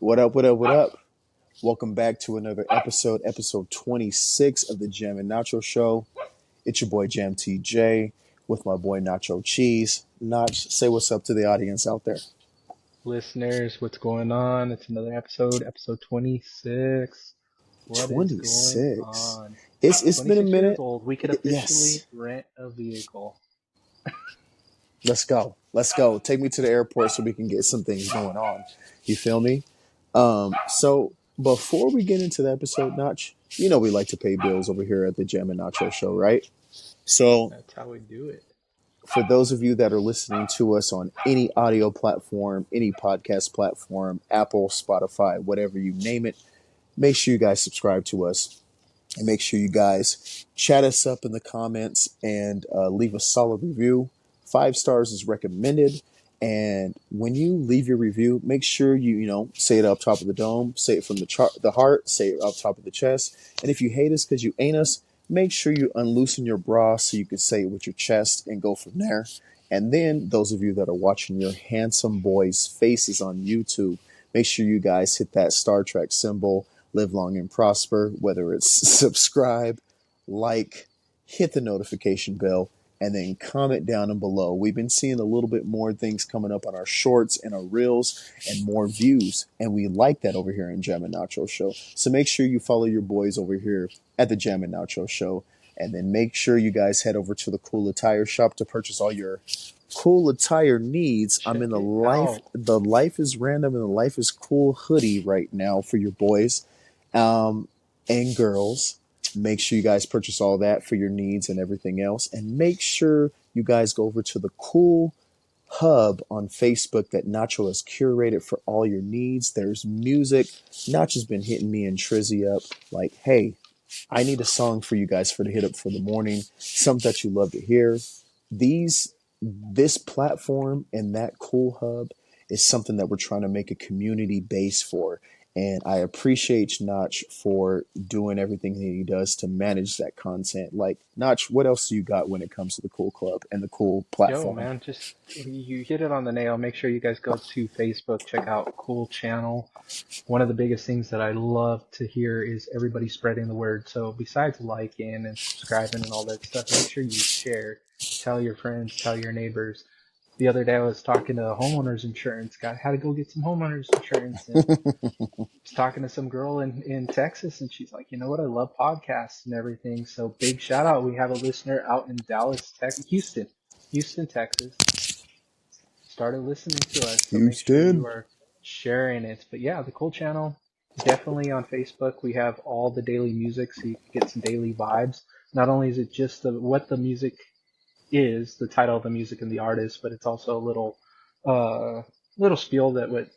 What up, what up, what up? Welcome back to another episode 26 of the Jam and Nacho Show. It's your boy Jam TJ with my boy Nacho Cheese. Nach, say what's up to the audience out there. Listeners, what's going on? It's another episode 26. What is going 26. on? It's been a 26 years minute. old. We could officially Yes. rent a vehicle. Let's go. Let's go. Take me to the airport so we can get some things going on. You feel me? So before we get into the episode, Nach, you know we like to pay bills over here at the Jam and Nacho Show, right? So That's how we do it. for those of you that are listening to us on any audio platform, any podcast platform, Apple, Spotify, whatever you name it, make sure you guys subscribe to us and make sure you guys chat us up in the comments and leave a solid review. 5 stars is recommended. And when you leave your review, make sure you say it up top of the dome, say it from the heart, say it up top of the chest. And if you hate us because you ain't us, make sure you unloosen your bra so you can say it with your chest and go from there. And then those of you that are watching your handsome boys' faces on YouTube, make sure you guys hit that Star Trek symbol, live long and prosper, whether it's subscribe, like, hit the notification bell, and then comment down and below. We've been seeing a little bit more things coming up on our shorts and our reels and more views. And we like that over here in Jam and Nacho Show. So make sure you follow your boys over here at the Jam and Nacho Show. And then make sure you guys head over to the Cool Attire Shop to purchase all your cool attire needs. I'm in the life is random and the life is cool hoodie right now for your boys and girls. Make sure you guys purchase all that for your needs and everything else. And make sure you guys go over to the Cool Hub on Facebook that Nacho has curated for all your needs. There's music. Nacho's been hitting me and Trizzy up like, hey, I need a song for you guys to hit up for the morning. Something that you love to hear. This platform and that Cool Hub is something that we're trying to make a community base for. And I appreciate Nach for doing everything that he does to manage that content. Like, Nach, what else do you got when it comes to the Cool Club and the Cool platform? Yo, man, just you hit it on the nail. Make sure you guys go to Facebook, check out Cool Channel. One of the biggest things that I love to hear is everybody spreading the word. So besides liking and subscribing and all that stuff, make sure you share. Tell your friends, tell your neighbors. The other day I was talking to a homeowner's insurance guy, how to go get some homeowner's insurance. And I was talking to some girl in Texas, and she's like, you know what? I love podcasts and everything. So big shout out. We have a listener out in Houston, Texas. Started listening to us. So make sure you are sharing it. But yeah, the Cool Channel, definitely on Facebook. We have all the daily music, so you can get some daily vibes. Not only is it just what the music is, the title of the music and the artist, but it's also a little spiel that what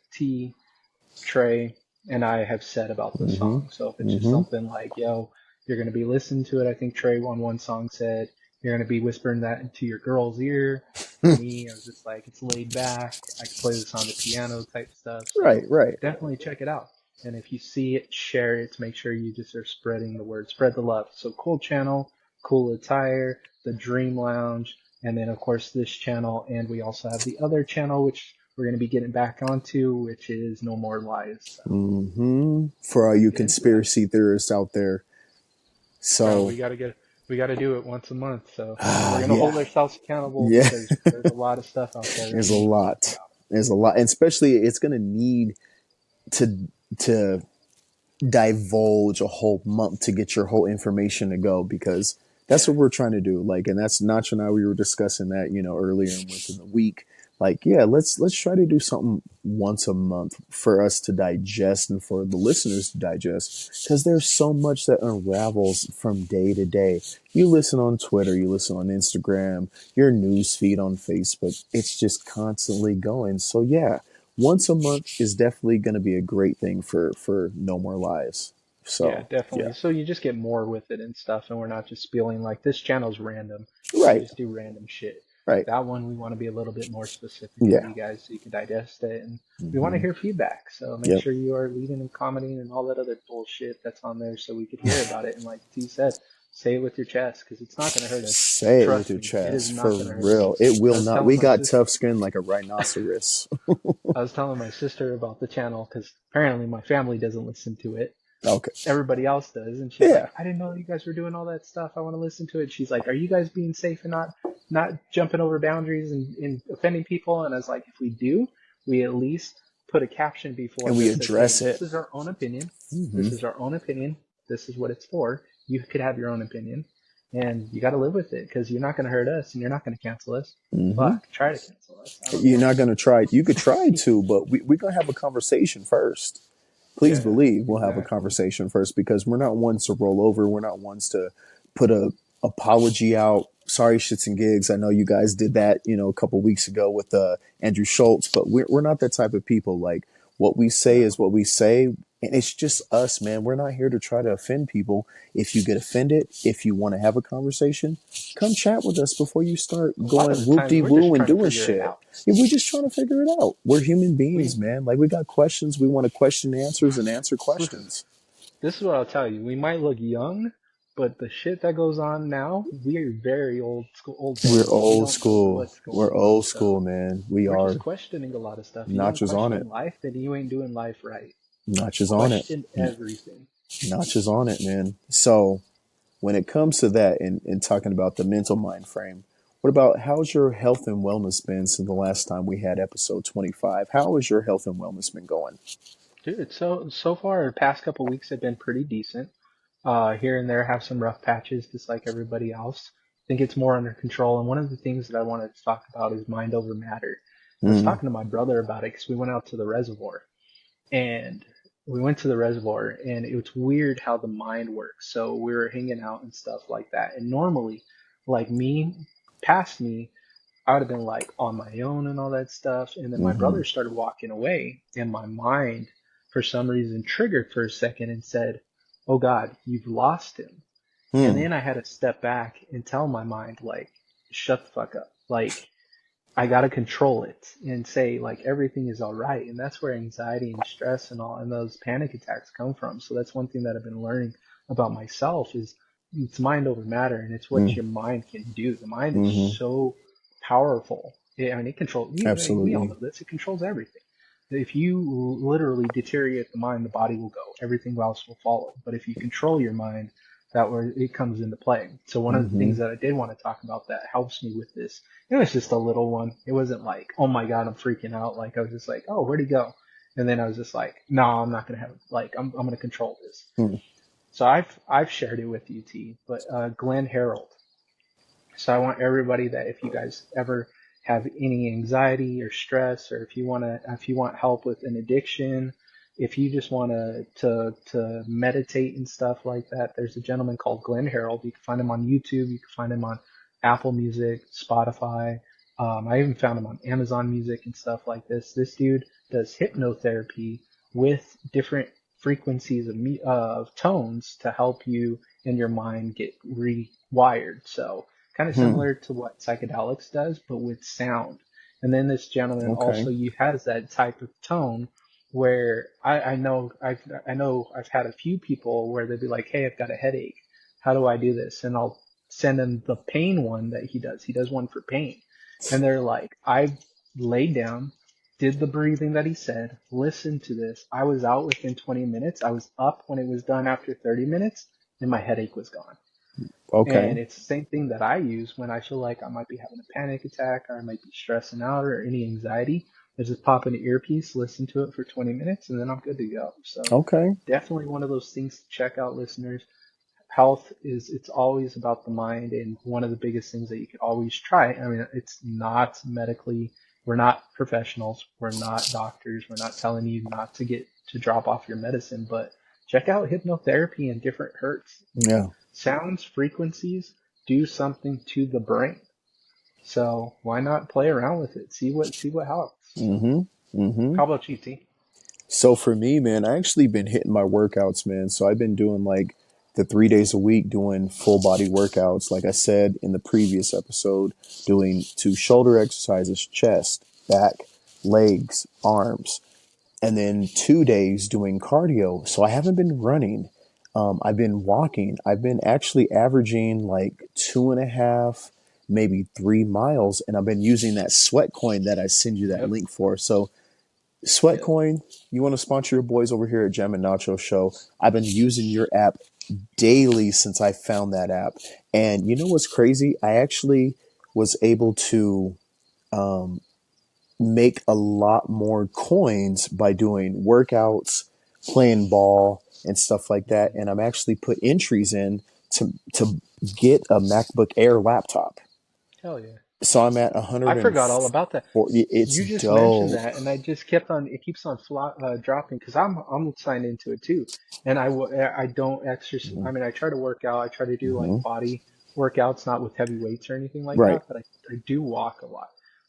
Trey and I have said about the song. So if it's just something like, yo, you're going to be listening to it. I think Trey on one song said, you're going to be whispering that into your girl's ear. For me, I was just like, it's laid back. I can play this on the piano type stuff. So Right. Definitely check it out. And if you see it, share it. Make sure you just are spreading the word, spread the love. So Cool Channel, Cool Attire, the Dream Lounge, and then of course this channel. And we also have the other channel, which we're going to be getting back onto, which is No More Lies. So. For all you conspiracy theorists out there. So we got to do it once a month. So we're going to hold ourselves accountable because there's a lot of stuff out there. There's a lot. And especially it's going to need to divulge a whole month to get your whole information to go, because that's what we're trying to do. Like, and that's Nacho and I, we were discussing that, earlier within the week. Like, yeah, let's try to do something once a month for us to digest and for the listeners to digest, because there's so much that unravels from day to day. You listen on Twitter, you listen on Instagram, your news feed on Facebook. It's just constantly going. So yeah, once a month is definitely going to be a great thing for No More Lies. So yeah, definitely. Yeah. So you just get more with it and stuff, and we're not just spilling like this channel's random. Right. We just do random shit. Right. That one we want to be a little bit more specific with you guys so you can digest it, and we want to hear feedback. So make sure you are leaving and commenting and all that other bullshit that's on there so we could hear about it. And like T said, say it with your chest, because it's not going to hurt us. Say it with your chest, for real. It will not. We got tough skin like a rhinoceros. I was telling my sister about the channel because apparently my family doesn't listen to it. Okay. Everybody else does, and she's Yeah. like, I didn't know you guys were doing all that stuff. I want to listen to it. She's like, are you guys being safe and not jumping over boundaries and offending people? And I was like, if we do, we at least put a caption before And we that says, hey, address this it. is our own opinion. Hmm. This is our own opinion. This is what it's for. You could have your own opinion, and you got to live with it because you're not going to hurt us and you're not going to cancel us. Hmm. Fuck, try to cancel us. I don't You're know. not going to try. You could try to, but we're going to have a conversation first. Please Yeah, believe we'll have a exactly. conversation first because we're not ones to roll over. We're not ones to put a apology out. Sorry, shits and gigs. I know you guys did that, a couple weeks ago with Andrew Schultz, but we're not that type of people. Like what we say No. is what we say, and it's just us, man. We're not here to try to offend people. If you get offended, if you want to have a conversation, come chat with us before you start A lot of going the whoop times de we're just woo and trying to doing figure it shit. out. Yeah, we're just trying to figure it out. We're human beings, We man. Like we got questions. We want to question answers and answer listen. questions. This is what I'll tell you. We might look young, but the shit that goes on now, we are very old school, old We're heads. We old don't know school. what's going We're on, old so school, man. We we're are. just questioning a lot of stuff. You don't Notches on question it. life, then you ain't doing life right. Notches on it. Question everything. Notches on it, man. So when it comes to that and talking about the mental mind frame, what about how's your health and wellness been since the last time we had episode 25? How has your health and wellness been going? Dude, so far the past couple weeks have been pretty decent. Here and there have some rough patches, just like everybody else. I think it's more under control. And one of the things that I wanted to talk about is mind over matter. I was Mm, talking to my brother about it because we went out to the reservoir, and we went to the reservoir, and it's weird how the mind works. So we were hanging out and stuff like that. And normally, like me, past me, I would have been like on my own and all that stuff. And then my mm-hmm, brother started walking away, and my mind, for some reason, triggered for a second and said, oh God, you've lost him. And mm, then I had to step back and tell my mind, like, shut the fuck up. Like, I got to control it and say, like, everything is all right. And that's where anxiety and stress and all and those panic attacks come from. So that's one thing that I've been learning about myself is it's mind over matter, and it's what mm, your mind can do. The mind is mm-hmm. so powerful. I mean, it controls, we all Absolutely. know this, it controls everything. If you literally deteriorate the mind, the body will go. Everything else will follow. But if you control your mind, that where it comes into play. So one of the Mm-hmm. things that I did want to talk about that helps me with this, it was just a little one. It wasn't like, oh my God, I'm freaking out. Like I was just like, oh, where'd he go? And then I was just like, no, I'm not gonna have like I'm gonna control this. Mm. So I've shared it with you, T. But Glenn Harold. So I want everybody that if you guys ever have any anxiety or stress, or if you want help with an addiction, if you just want to meditate and stuff like that, there's a gentleman called Glenn Harold. You can find him on YouTube. You can find him on Apple Music, Spotify. I even found him on Amazon Music and stuff like this. This dude does hypnotherapy with different frequencies of tones to help you and your mind get rewired. So kind of Hmm. similar to what psychedelics does, but with sound. And then this gentleman Okay. also has that type of tone where I know I've had a few people where they'd be like, "Hey, I've got a headache. How do I do this?" And I'll send them the pain one that he does. He does one for pain, and they're like, "I laid down, did the breathing that he said, listened to this. I was out within 20 minutes. I was up when it was done after 30 minutes, and my headache was gone." Okay. And it's the same thing that I use when I feel like I might be having a panic attack or I might be stressing out or any anxiety. I just pop in an earpiece, listen to it for 20 minutes, and then I'm good to go. So Okay. definitely one of those things to check out, listeners. Health is, it's always about the mind, and one of the biggest things that you can always try. I mean, it's not medically, we're not professionals, we're not doctors, we're not telling you not to drop off your medicine, but check out hypnotherapy and different hertz. Yeah. Sounds, frequencies do something to the brain. So why not play around with it? See what helps. Mm-hmm. Mm-hmm. How about you, T? So for me, man, I actually been hitting my workouts, man. So I've been doing like the 3 days a week doing full body workouts. Like I said in the previous episode, doing two shoulder exercises, chest, back, legs, arms, and then 2 days doing cardio. So I haven't been running. I've been walking. I've been actually averaging like 2.5, maybe 3 miles, and I've been using that sweat coin that I send you that Yep. link for. So Hell yeah. Sweatcoin, you want to sponsor your boys over here at Gem and Nacho Show? I've been using your app daily since I found that app. And you know what's crazy? I actually was able to um, make a lot more coins by doing workouts, playing ball, and stuff like that. Mhm. And I'm actually put entries in to get a MacBook Air laptop. Hell yeah. So I'm at I forgot all about that. 140. It's You just mentioned dope. that, and I just kept on. It keeps on dropping because I'm signed into it too, and I don't exercise. Hmm. I mean, I try to work out. I try to do like Hmm. body workouts, not with heavy weights or anything like Right. that, but I do walk a lot.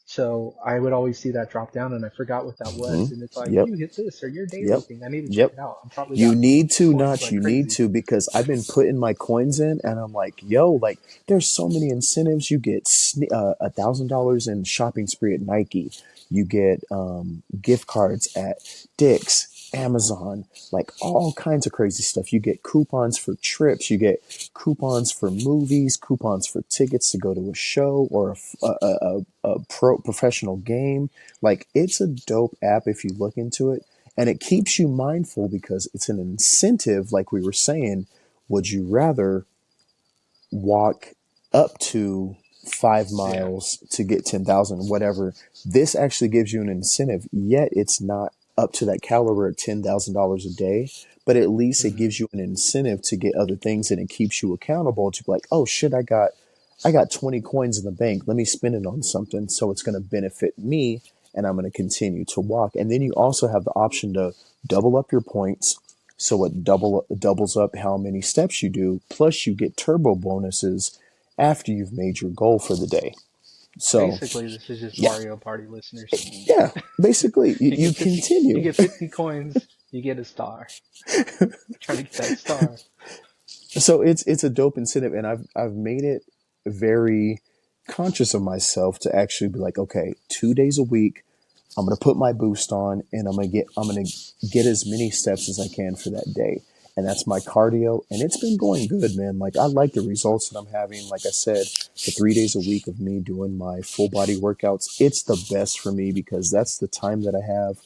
So I would always see that drop down, and I forgot what that Hmm. was. And it's like Yep. you hit this or your daily Yep. thing. I need to check Yep. it out. I'm probably You got need to, coins Notch. like You need crazy. to, because I've been putting my coins in, and I'm like, yo, like, there's so many incentives. You get $1,000 in shopping spree at Nike. You get gift cards at Dick's, Amazon, like all kinds of crazy stuff. You get coupons for trips. You get coupons for movies, coupons for tickets to go to a show or a professional game. Like, it's a dope app if you look into it, and it keeps you mindful because it's an incentive. Like we were saying, would you rather walk up to five Yeah. miles to get 10,000, whatever? This actually gives you an incentive, yet it's not up to that caliber at $10,000 a day, but at least it Hmm. gives you an incentive to get other things, and it keeps you accountable to be like, oh shit, I got 20 coins in the bank. Let me spend it on something so it's going to benefit me, and I'm going to continue to walk. And then you also have the option to double up your points. So it doubles up how many steps you do. Plus, you get turbo bonuses after you've made your goal for the day. So, Basically, this is just yeah, Mario Party listeners. yeah, basically, you, You you get 50, you continue. get 50 coins, you get a star. Trying to get that star. So it's a dope incentive, and I've made it very conscious of myself to actually be like, okay, 2 days a week, I'm gonna put my boost on, and I'm gonna get as many steps as I can for that day, and that's my cardio, and it's been going good, man. Like, I like the results that I'm having. Like I said, the 3 days a week of me doing my full body workouts, it's the best for me because that's the time that I have.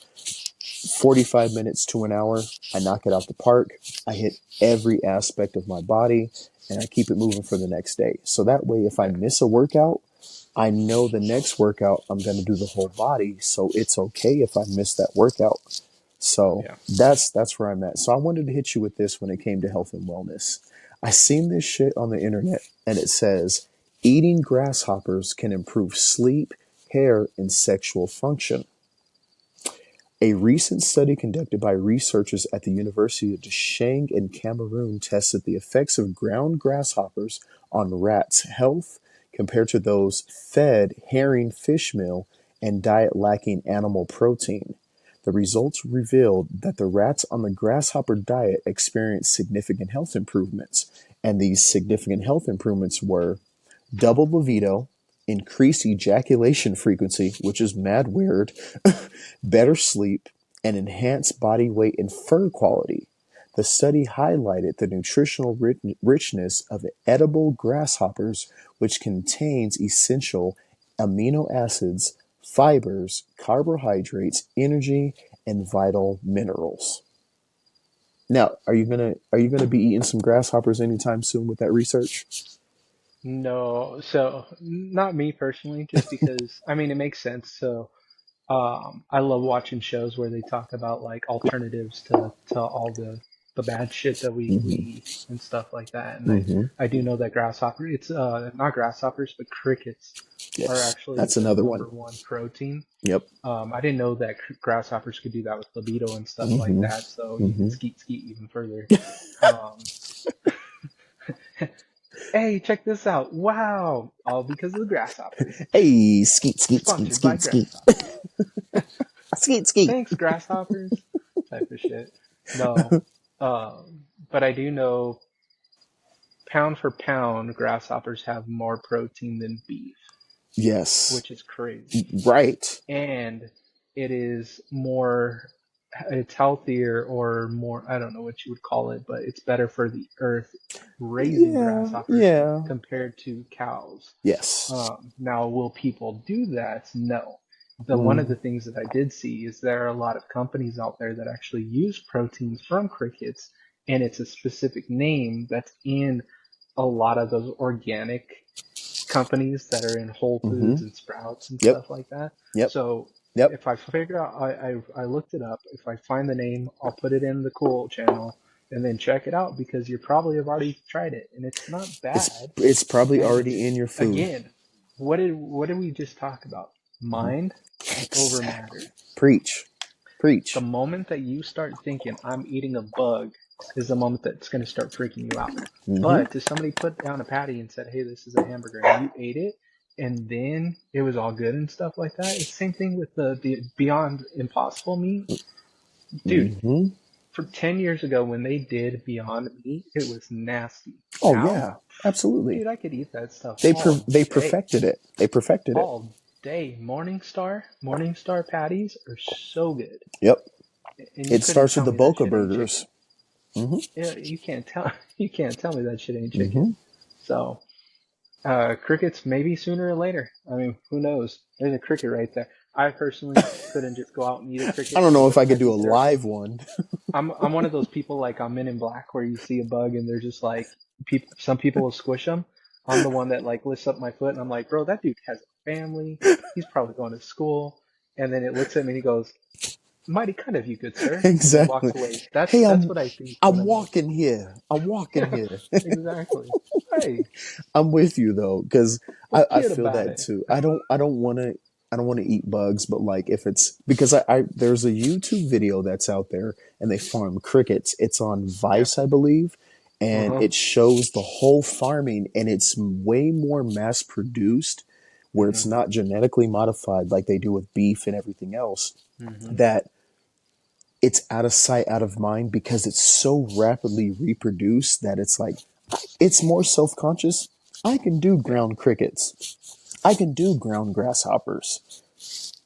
45 minutes to an hour, I knock it out the park. I hit every aspect of my body, and I keep it moving for the next day. So that way, if I Yeah, miss a workout, I know the next workout I'm going to do the whole body. So it's okay if I miss that workout. So yeah. that's where I'm at. So I wanted to hit you with this when it came to health and wellness. I seen this shit on the internet, and it says eating grasshoppers can improve sleep, hair, and sexual function. A recent study conducted by researchers at the University of Dasheng in Cameroon tested the effects of ground grasshoppers on rats' health compared to those fed herring fish meal and diet lacking animal protein. The results revealed that the rats on the grasshopper diet experienced significant health improvements, and these significant health improvements were double libido, increased ejaculation frequency, which is mad weird, better sleep, and enhanced body weight and fur quality. The study highlighted the nutritional richness of edible grasshoppers, which contains essential amino acids, fibers, carbohydrates, energy, and vital minerals. Now, are you gonna be eating some grasshoppers anytime soon with that research? No, so not me personally, just because I mean it makes sense. So I love watching shows where they talk about like alternatives to all the bad shit that we Hmm. eat and stuff like that. And Hmm. I do know that it's not grasshoppers, but crickets are Yes, actually that's the another number one. one protein. Yep. I didn't know that grasshoppers could do that with libido and stuff like Hmm. that, so you could Hmm. skeet skeet even further. Um, hey, check this out. Wow. All because of the grasshoppers. Hey, skeet, skeet, skeet, Sponsored by skeet, skeet, grasshoppers. skeet, skeet. Thanks, grasshoppers. Type of shit. No. But I do know pound for pound, grasshoppers have more protein than beef, Yes, which is crazy. right. And it is more, it's healthier or more, I don't know what you would call it, but it's better for the earth raising Yeah, grasshoppers yeah. compared to cows. Yes. Now, will people do that? No. The one of the things that I did see is there are a lot of companies out there that actually use proteins from crickets, and it's a specific name that's in a lot of those organic companies that are in Whole Mm-hmm. Foods and Sprouts and Yep. stuff like that. Yep. So Yep. if I figure out, I looked it up. If I find the name, I'll put it in the cool channel and then check it out because you probably have already tried it and it's not bad. It's probably And already in your food. again, what did we just talk about? Mind over Exactly. matter. Preach. The Preach. moment that you start thinking I'm eating a bug is the moment that's going to start freaking you out. Mm-hmm. But if somebody put down a patty and said, "Hey, this is a hamburger," and you ate it, and then it was all good and stuff like that, it's the same thing with the Beyond Impossible meat, dude. Mm-hmm. For 10 years ago, when they did Beyond Meat, it was nasty. Oh Now, yeah, absolutely. dude, I could eat that stuff They all day, perfected it. They perfected it. all day. Morningstar patties are so good, Yep. and you It couldn't starts with tell the me that Boca shit ain't chicken. burgers. Mm-hmm. Yeah, you can't tell you can't tell me that shit ain't chicken. Mm-hmm. So crickets maybe sooner or later. I mean, who knows? There's a cricket right there. I personally couldn't just go out and eat a cricket I don't because know of if I the could do a touchy they're. live one. I'm one of those people like on Men in Black where you see a bug and they're just like some people will squish them. I'm the one that like lifts up my foot and I'm like, bro, that dude has a family. He's probably going to school. And then it looks at me and he goes, "Mighty kind of you, good sir," and then Exactly. walks away. That's Hey, that's what I think when I'm I'm like, walking here. I'm walking yeah, here. exactly. Hey, I'm with you though, because we're I cute feel about that it. too. I don't want to eat bugs, but like if it's because I there's a YouTube video that's out there and they farm crickets. It's on Yeah. Vice, I believe, and Uh-huh. it shows the whole farming and it's way more mass produced where it's Mhm. not genetically modified like they do with beef and everything else. Mhm. That it's out of sight, out of mind because it's so rapidly reproduced that it's like it's more self conscious. I can do Yeah. ground crickets. I can do ground grasshoppers.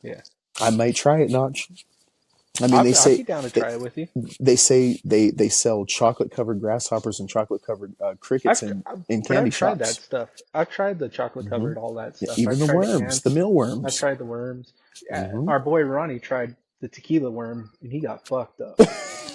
Yeah. I might try it, Notch. I mean, I'll be down to try it with you. they say they sell chocolate covered grasshoppers and chocolate covered crickets in But candy I've tried that shops. stuff. I've tried the chocolate Hmm. covered all that Yeah, stuff. even I've the tried worms, the ants. I've mealworms, tried the worms. hmm Our boy Ronnie tried the tequila worm and he got fucked up.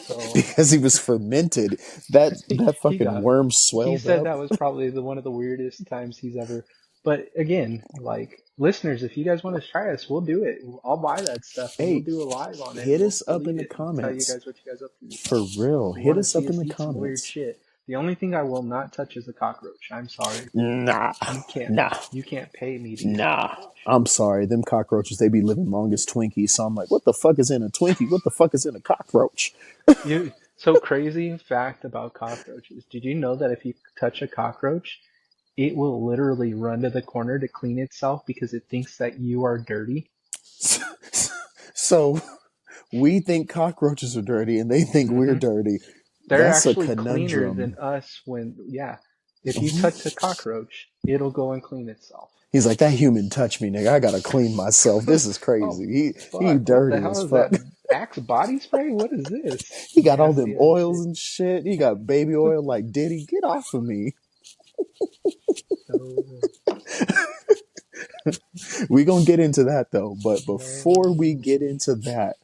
So because he was fermented. That he fucking got worm he swelled said up. that was probably the one of the weirdest times he's ever. But again, like listeners, if you guys want to try us, we'll do it. I'll buy that stuff and we'll Hey, do a live on it. hit We'll us we'll up in eat the it and tell you comments. guys what you guys up to. For real, You hit want to us see up in us the eat some weird comments. shit. The only thing I will not touch is a cockroach. I'm sorry. Nah, You can't nah, you can't pay me to eat a nah. cockroach. I'm sorry, them cockroaches, they be living long as Twinkies. So I'm like, what the fuck is in a Twinkie? What the fuck is in a cockroach? You so crazy fact about cockroaches. Did you know that if you touch a cockroach, it will literally run to the corner to clean itself because it thinks that you are dirty? So we think cockroaches are dirty and they think we're Hmm. dirty. They're That's a actually cleaner than conundrum. us when, yeah, if you touch a Mhm. cockroach, it'll go and clean itself. He's like, that human touched me, nigga. I gotta clean myself. This is Oh, crazy. He fuck. What the dirty hell as is that? fuck. Axe body spray? What is this? He got all them Nasty ass oils shit. and shit. He got baby oil like Diddy. Get off of me. No, We gonna get into that though. But before we no. get into that,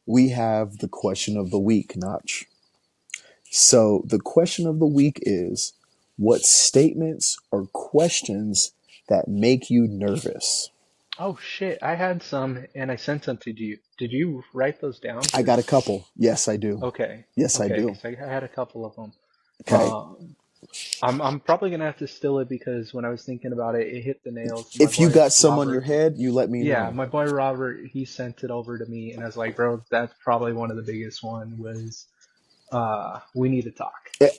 we have the question of the week, Notch. So the question of the week is, what statements or questions that make you nervous? Oh shit, I had some and I sent them to you. Did you write those down? I got a Cause couple. Yes, I do. okay, Yes, I okay, do. cause I had a couple of them. Okay. Um, I'm probably gonna have to steal it because when I was thinking about it, it hit the nails. My If you boy got some on your Robert, head, you let me yeah, know. my boy Robert, he sent it over to me, and I was like, bro, that's probably one of the biggest one was, we need to talk. Eh,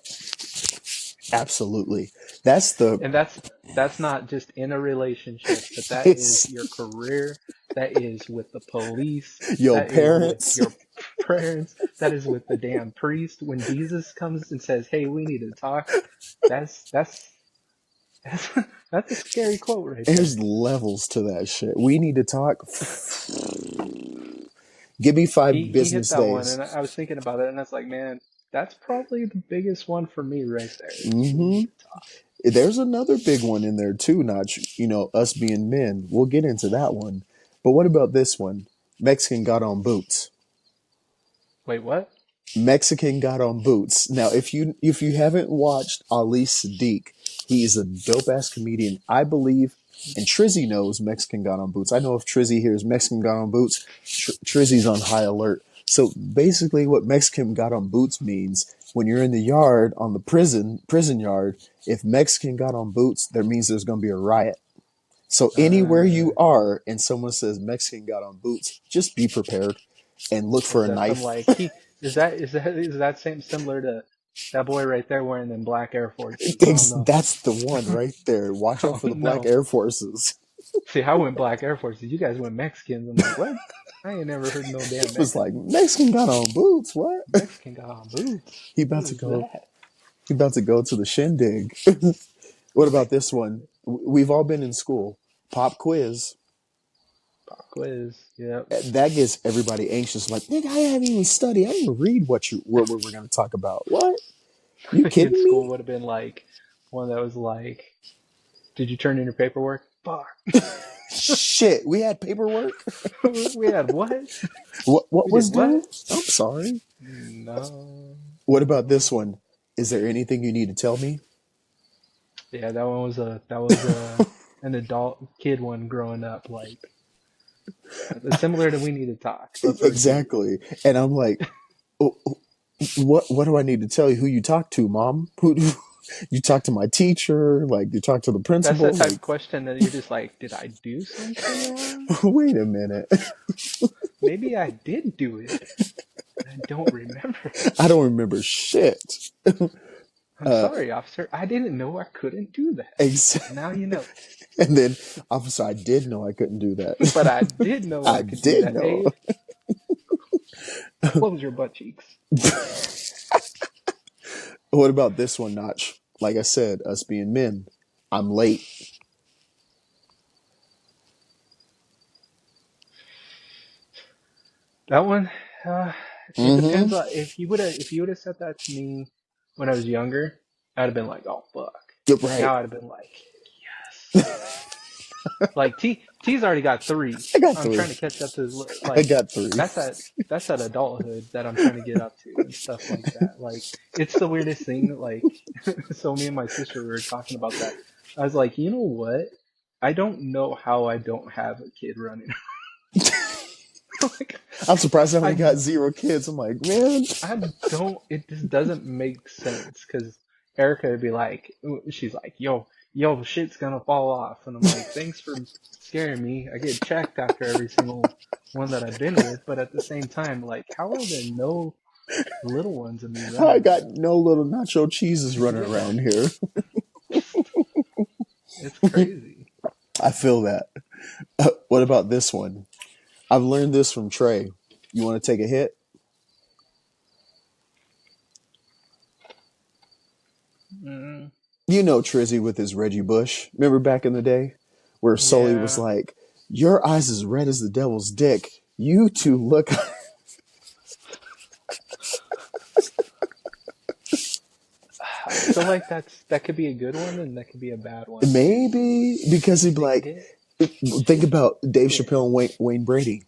absolutely. That's the And that's not just in a relationship, but that is it's your career, that is with the police, your that is with parents. your parents, that is with the damn priest. When Jesus comes and says, "Hey, we need to talk," that's that's that's a scary quote right there. There's levels to that shit. We need to talk. Give me He 5 he hit business that one, days. and I was thinking about it, and I was like, man, that's probably the biggest one for me right there. Is we Hmm. need to talk. There's another big one in there too, Notch. You know, us being men. We'll get into that one. But what about this one? Mexican got on boots. Wait, what? Mexican got on boots. Now, if you haven't watched Ali Sadiq, he's a dope ass comedian, I believe. And Trizzy knows Mexican got on boots. I know if Trizzy hears Mexican got on boots, Trizzy's on high alert. So basically, what Mexican got on boots means when you're in the yard on the prison yard, if Mexican got on boots, that means there's going to be a riot. So anywhere you Uh, are and someone says Mexican got on boots, just be prepared and look for is a that some knife. like he is that same similar to that boy right there wearing them black Air Forces? I don't know. That's the one right there. Watch out Oh for the black no. Air Forces. See, I went black Air Forces. You guys went Mexicans. I'm like, what? I ain't never heard no damn It was like Mexican got on boots. What? Mexican got on boots. He about What to is go. that? He about to go to the shindig. What about this one? We've all been in school. Pop quiz. Pop quiz. Yep. That gets everybody anxious. Like, nigga, I haven't even studied. I didn't even read what we're going to talk about. What? You In kidding school me? would have been like one that was like, did you turn in your paperwork? Fuck. Shit, we had paperwork. We had what? What We was did due? what? I'm sorry. No. What about this one? Is there anything you need to tell me? Yeah, that was an adult kid one growing up, like similar to We Need to Talk, but for a kid. Exactly. And I'm like, "Oh, what do I need to tell you? Who you talk to, mom? You talk to my teacher? Like you talk to the That's principal? that type Like, of question that you're just like, did I do something wrong? wait a minute. Maybe I did do it. I don't remember. I don't remember shit. I'm Uh, sorry, officer. I didn't know I couldn't do that. ex- Now you know. and then, officer, I did know I couldn't do But that. I did know I I could do did that, know. Dave. Close your butt cheeks. What about this one, Notch? Like I said, us being men, I'm late. That one, it Mm-hmm. depends on if you would have said that to me when I was younger, I'd have been like, oh fuck. You're right. Now I'd have been like, yes. Like T's already got three. I got I'm three. trying to catch up to I like got three. that's that adulthood that I'm trying to get up to and stuff like that. Like it's the weirdest thing. Like so me and my sister were talking about that. I was like, you know what? I don't know how I don't have a kid running. Like I'm surprised I only I got 0 kids. I'm like, man. I don't. It just doesn't make sense because Erica would be like, she's like, yo, shit's gonna fall off, and I'm like, thanks for scaring me. I get checked after every single one that I've been with, but at the same time, like, how are there no little ones of me I running got around? no little nacho cheeses running Yeah, around here. it's crazy. I feel that. What about this one? I've learned this from Trey. You want to take a hit? Mm, You know Trizzy with his Reggie Bush. Remember back in the day where Sully was yeah. like, your eyes as red as the devil's dick. You two look. I feel like that could be a good one and that could be a bad one. Maybe because he'd be Take a like, hit. think about Dave Yeah. Chappelle and Wayne Brady.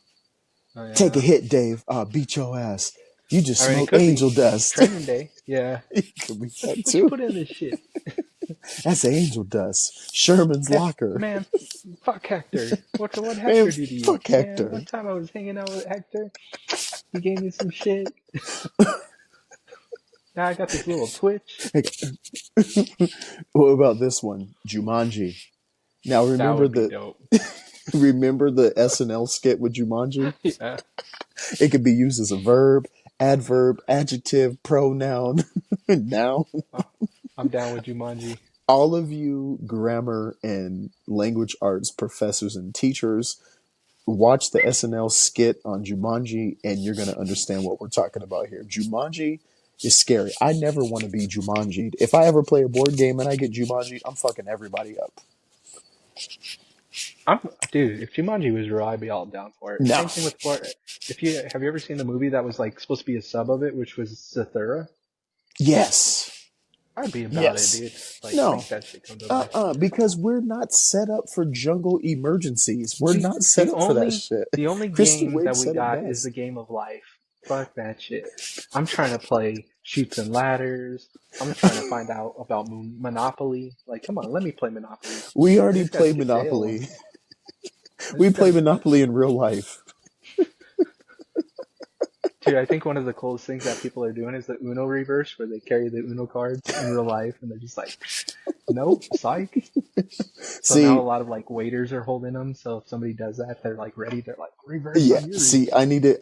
Oh Take a yeah. hit, Dave. Beat your ass. You just I mean, it smoke could be angel dust. training day. Yeah. It could be that What you too. put in this shit? That's angel dust. Sherman's locker. Man, fuck Hector. What Man, Hector do to you? fuck Man, Hector. one time I was hanging out with Hector. He gave me some shit. Now I got this little twitch. What about this one? Jumanji. Now That remember would be the dope. remember the SNL skit with Jumanji? Yeah. It could be used as a verb, adverb, adjective, pronoun, noun. Oh, I'm down with Jumanji. All of you grammar and language arts professors and teachers, watch the SNL skit on Jumanji and you're going to understand what we're talking about here. Jumanji is scary. I never want to be Jumanji'd. If I ever play a board game and I get Jumanji, I'm fucking everybody up. Dude, if Jumanji was real, I'd be all down for it. No. Same thing with Florida. If you have you ever seen the movie that was like supposed to be a sub of it, which was Zathura? Yes. I'd be about it, Yes. dude. Like, No. make that shit come to life. Because we're not set up for jungle emergencies. We're See, not set up for that shit. the only Crystal game Wade that we said it got is the best. game of life. Fuck that shit. I'm trying to play shoots and ladders. I'm trying to find out about Monopoly. Like, come on, let me play Monopoly. We I already just gotta play get the sale on. Monopoly. I We just play gotta. Monopoly in real life. Dude, I think one of the coolest things that people are doing is the Uno reverse, where they carry the Uno cards in real life, and they're just like, nope, psych. So now a See, lot of like waiters are holding them. So if somebody does that, they're like ready. They're like reverse yeah. on your See, reverse.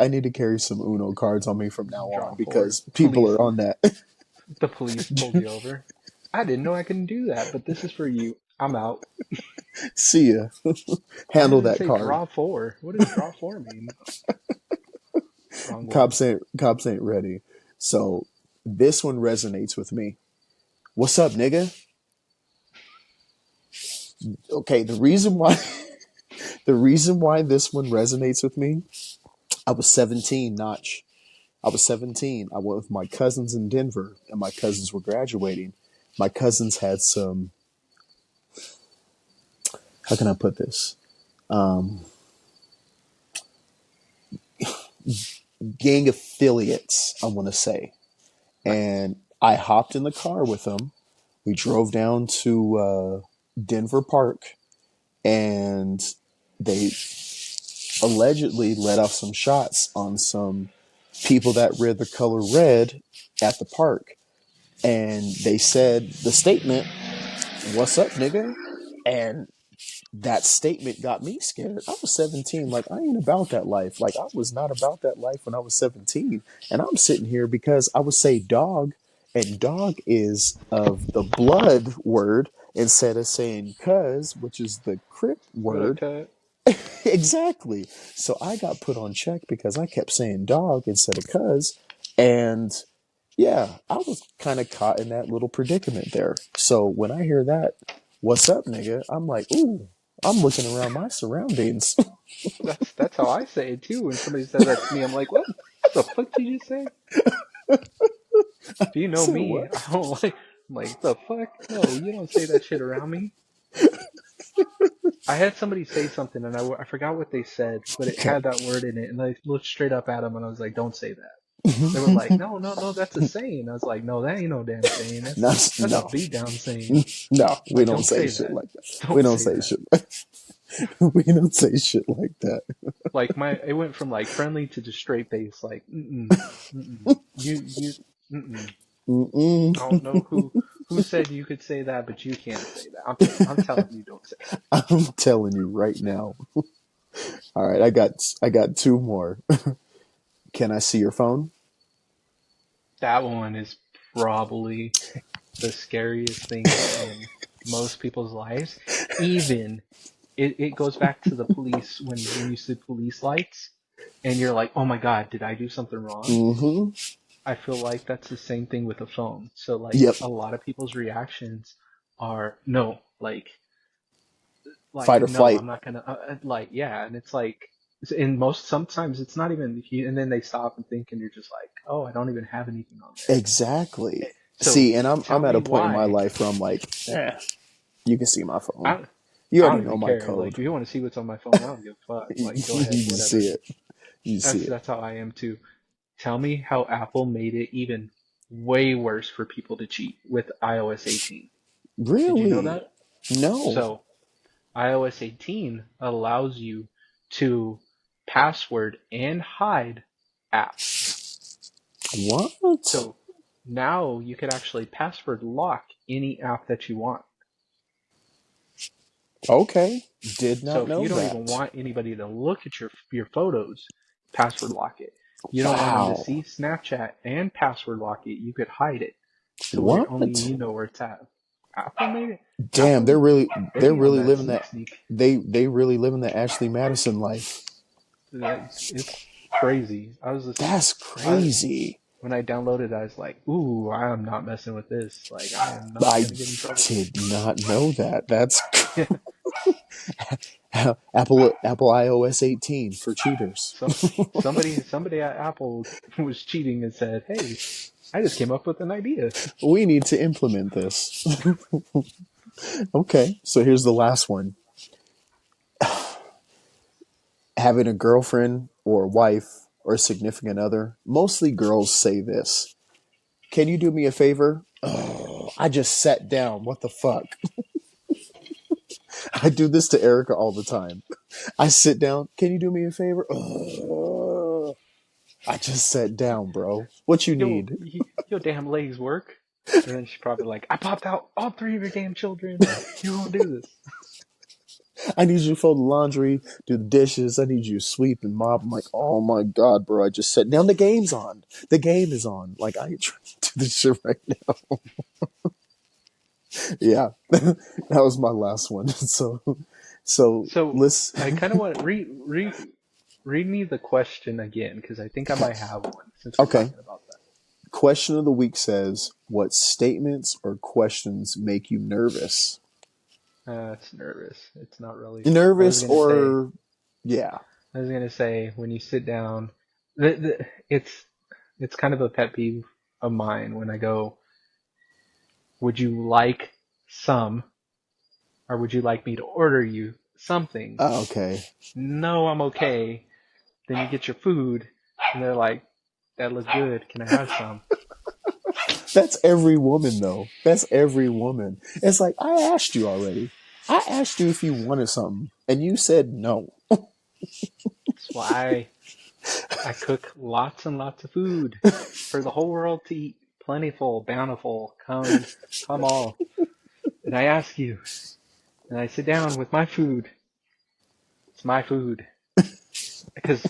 I need to carry some Uno cards on me from now on Draw four. because people are on that. The police pulls you over. I didn't know I couldn't do that, but this is for you. I'm out. See ya. Why Handle does it that say card. draw four? What does draw four mean? Wrong one. Cops ain't ready. So this one resonates with me. What's up, nigga? Okay, the reason why this one resonates with me, I was 17, Notch. I was 17. I went with my cousins in Denver, and my cousins were graduating. My cousins had some, how can I put this? Um, Gang affiliates, I want to say. Nice. And I hopped in the car with them. We drove down to Denver Park, and they allegedly let off some shots on some people that read the color red at the park. And they said the statement, "What's up, nigga?" And that statement got me scared. I was 17. Like, I ain't about that life. Like, I was not about that life when I was 17. And I'm sitting here because I would say dog, and dog is of the blood word instead of saying cuz, which is the crip What up, word. cut? Exactly. So I got put on check because I kept saying dog instead of cuz. And yeah, I was kind of caught in that little predicament there. So when I hear that, what's up, nigga? I'm like, ooh, I'm looking around my surroundings. That's how I say it too. When somebody says that to me, I'm like, what? What the fuck did you just say? If you know So me, what? I don't like. I'm like, the fuck? No, you don't say that shit around me. I had somebody say something and I forgot what they said, but it Okay. had that word in it, and I looked straight up at them and I was like, don't say that. They were like, no, no, no, that's a saying. I was like, no, that ain't no damn saying. That's a No, beat down saying. no, we Like, don't don't say say shit that. like that. We Don't don't say say that. shit. We don't say shit like that. Like it went from like friendly to just straight face. Like, you, mm-mm. Mm-mm. I don't know who said you could say that, but you can't say that. I'm telling you, don't say it. I'm telling you right now. All right, I got two more. Can I see your phone? That one is probably the scariest thing in most people's lives. Even it goes back to the police when you see police lights and you're like, oh my god, did I do something wrong? Mm-hmm. I feel like that's the same thing with a phone. So like Yep. a lot of people's reactions are no, like Fight or no, flight. I'm not gonna like yeah, and it's like in most sometimes it's not even and then they stop and think and you're just like, oh, I don't even have anything on there. Exactly. So See, and tell I'm at me a point in my why. life where I'm like, you can see my phone. I You I already don't know even my care. Like code. if you want to see what's on my phone, I don't give a fuck. You Like go ahead, whatever. see it. You see it. That's how I am too. Tell me how Apple made it even way worse for people to cheat with iOS 18. Did you know Really? that? No. So iOS 18 allows you to password and hide apps. What? So now you could actually password lock any app that you want. Okay. Did So not if you know don't even that. want anybody to look at your photos, password lock it. You don't want them to Wow. see Snapchat and password lock it. You could hide it to where only What? you know where it's at. Apple made it. Damn, Apple, they they're be on really that living sneak that sneak. they really living the Ashley Madison life. It's crazy. That's I crazy. when I downloaded, I was like, ooh, I am not messing with this. Like, I am not I gonna get in trouble. did not know that. That's Yeah. Apple iOS 18 for cheaters. So somebody at Apple was cheating and said, hey, I just came up with an idea. We need to implement this. Okay, so here's the last one. Having a girlfriend or wife or significant other, mostly girls say this. Can you do me a favor? Oh, I just sat down. What the fuck? I do this to Erica all the time. I sit down. Can you do me a favor? Oh, I just sat down, bro. What you Yo, need? your damn legs work. And then she's probably like, I popped out all three of your damn children. You won't do this. I need you to fold the laundry, do the dishes. I need you to sweep and mop. I'm like, oh my God, bro. I just sat down. The game's on. The game is on. Like, I ain't trying to do this shit right now. Yeah. That was my last one. So So listen. I kind of want to read me the question again because I think I Okay. might have one since we're Okay. talking about that. Question of the week says, what statements or questions make you nervous? It's nervous. It's not really. Nervous or, yeah. I was gonna say when you sit down, it's kind of a pet peeve of mine when I go, would you like some, or would you like me to order you something? Okay. No, I'm okay. Then you get your food, and they're like, that looks good. Can I have some? That's every woman, though. That's every woman. It's like, I asked you already. I asked you if you wanted something, and you said no. That's why I cook lots and lots of food for the whole world to eat. Plentiful, bountiful, come all. And I ask you, and I sit down with my food. It's my food. Because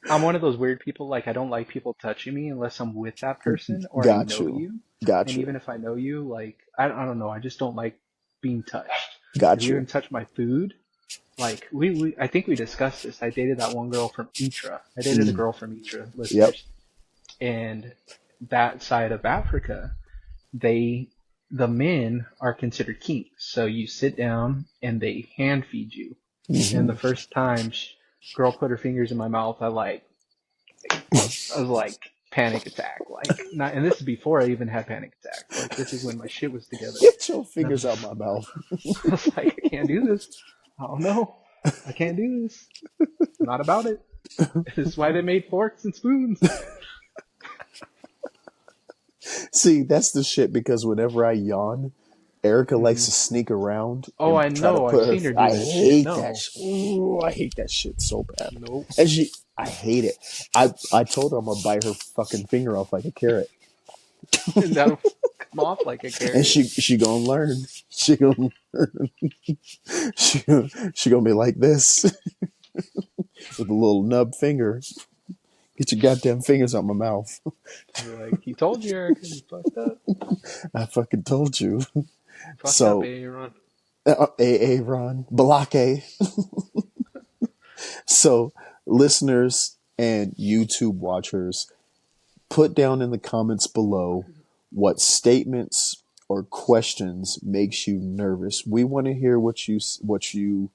I'm one of those weird people, like I don't like people touching me unless I'm with that person or I Got know you. you. Got And you. even if I know you, like, I don't know, I just don't like being touched. If Got you you. even touch my food, like, I think we discussed this. I dated that one girl from Mitra. I dated a Mm. girl from Mitra, Yep. listeners. And that side of Africa, the men are considered kings. So you sit down and they hand feed you. And Hmm. the first time girl put her fingers in my mouth, I was like panic attack. Like not, and this is before I even had panic attacks. Like this is when my shit was together. Get your And fingers out my mouth. I was like, I can't do this. I don't know. I can't do this. I'm not about it. This is why they made forks and spoons. See, that's the shit because whenever I yawn, Erica likes Mm. to sneak around Oh, and I try to know. I've put her. seen her do I that shit. hate that No. shit. Ooh, I hate that shit so bad. Nope. And I hate it. I told her I'm gonna bite her fucking finger off like a carrot, And that'll come off like a and carrot. she gonna learn. She gonna she she gonna be like this with a little nub finger. Get your goddamn fingers out my mouth. You're like, he told you, Erica, you fucked up. I fucking told you. You fucked up, So, Aaron. Ron, Balake. So, listeners and YouTube watchers, put down in the comments below what statements or questions makes you nervous. We want to hear what you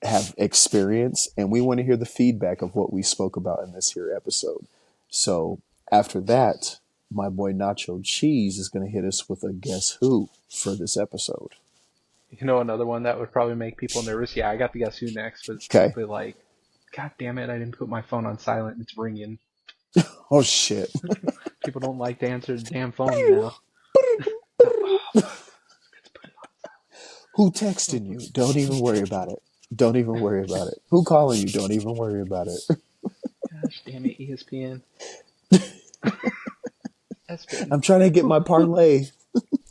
have experienced, and we want to hear the feedback of what we spoke about in this here episode. So after that, my boy Nacho Cheese is going to hit us with a guess who for this episode. You know another one that would probably make people nervous? Yeah, I got the guess who next, but Okay. simply like, God damn it, I didn't put my phone on silent. It's ringing. Oh shit. People don't like to answer the damn phones now. So, oh, let's put it Who on. texting you? Don't even worry about it. Don't even worry about it. Who calling you? Don't even worry about it. Gosh damn it, ESPN. ESPN. I'm trying to get my parlay.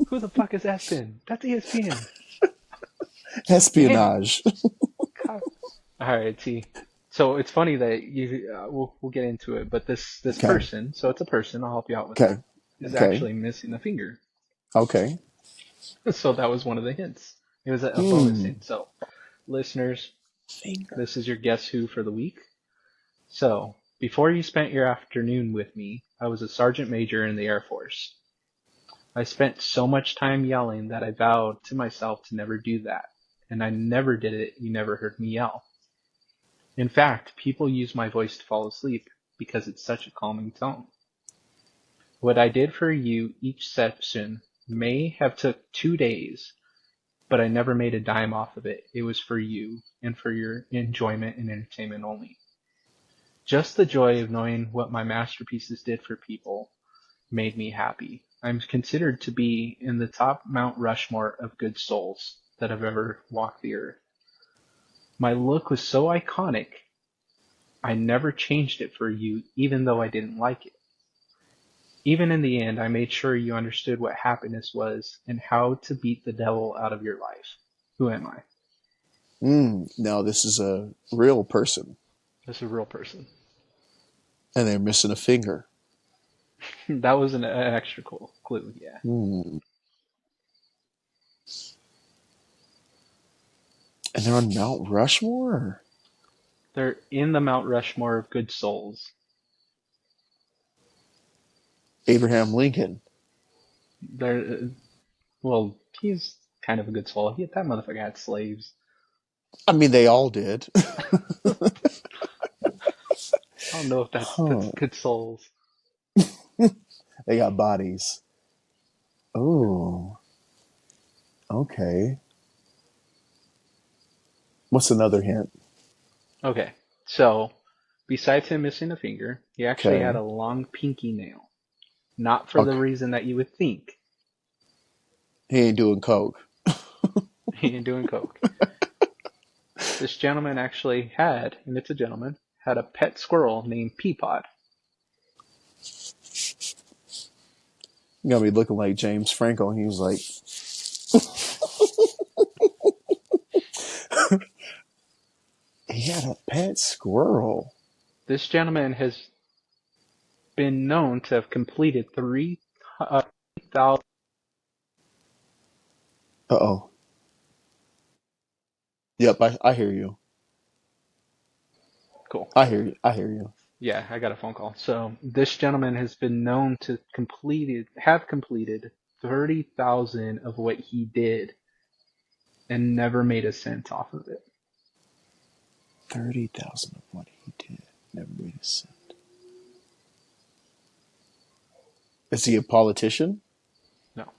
Who the fuck is ESPN? That's ESPN. Damn. Espionage. God. All right, see. So it's funny that we'll get into it, but this Okay. person, so it's a person. I'll help you out with Okay. that. Is Okay. actually missing a finger. Okay. So that was one of the hints. It was a bonus hint. So, listeners, this is your guess who for the week. So, before you spent your afternoon with me, I was a sergeant major in the Air Force. I spent so much time yelling that I vowed to myself to never do that. And I never did it. You never heard me yell. In fact, people use my voice to fall asleep because it's such a calming tone. What I did for you each session may have took 2 days, but I never made a dime off of it. It was for you and for your enjoyment and entertainment only. Just the joy of knowing what my masterpieces did for people made me happy. I'm considered to be in the top Mount Rushmore of good souls that have ever walked the earth. My look was so iconic, I never changed it for you, even though I didn't like it. Even in the end, I made sure you understood what happiness was and how to beat the devil out of your life. Who am I? Now this is a real person, This is a real person. and they're missing a finger. That was an extra cool clue, yeah. And they're on Mount Rushmore? Or? They're in the Mount Rushmore of good souls. Abraham Lincoln. They're, well, he's kind of a good soul. That motherfucker had slaves. I mean, they all did. I don't know if that's good souls. They got bodies. Oh, okay. What's another hint? Okay, so besides him missing a finger, he actually Okay. had a long pinky nail. Not for the reason that you would think. He ain't doing coke. He ain't doing coke. This gentleman actually had, and it's a gentleman, had a pet squirrel named Peapod. You gotta be looking like James Franco. And he was like, he had a pet squirrel. This gentleman has been known to have completed 3,000. Uh-oh. Yep, I hear you. Cool. I hear you. Yeah, I got a phone call. So this gentleman has been known to have completed 30,000 of what he did and never made a cent off of it. 30,000 of what he did. Never made a cent. Is he a politician? No.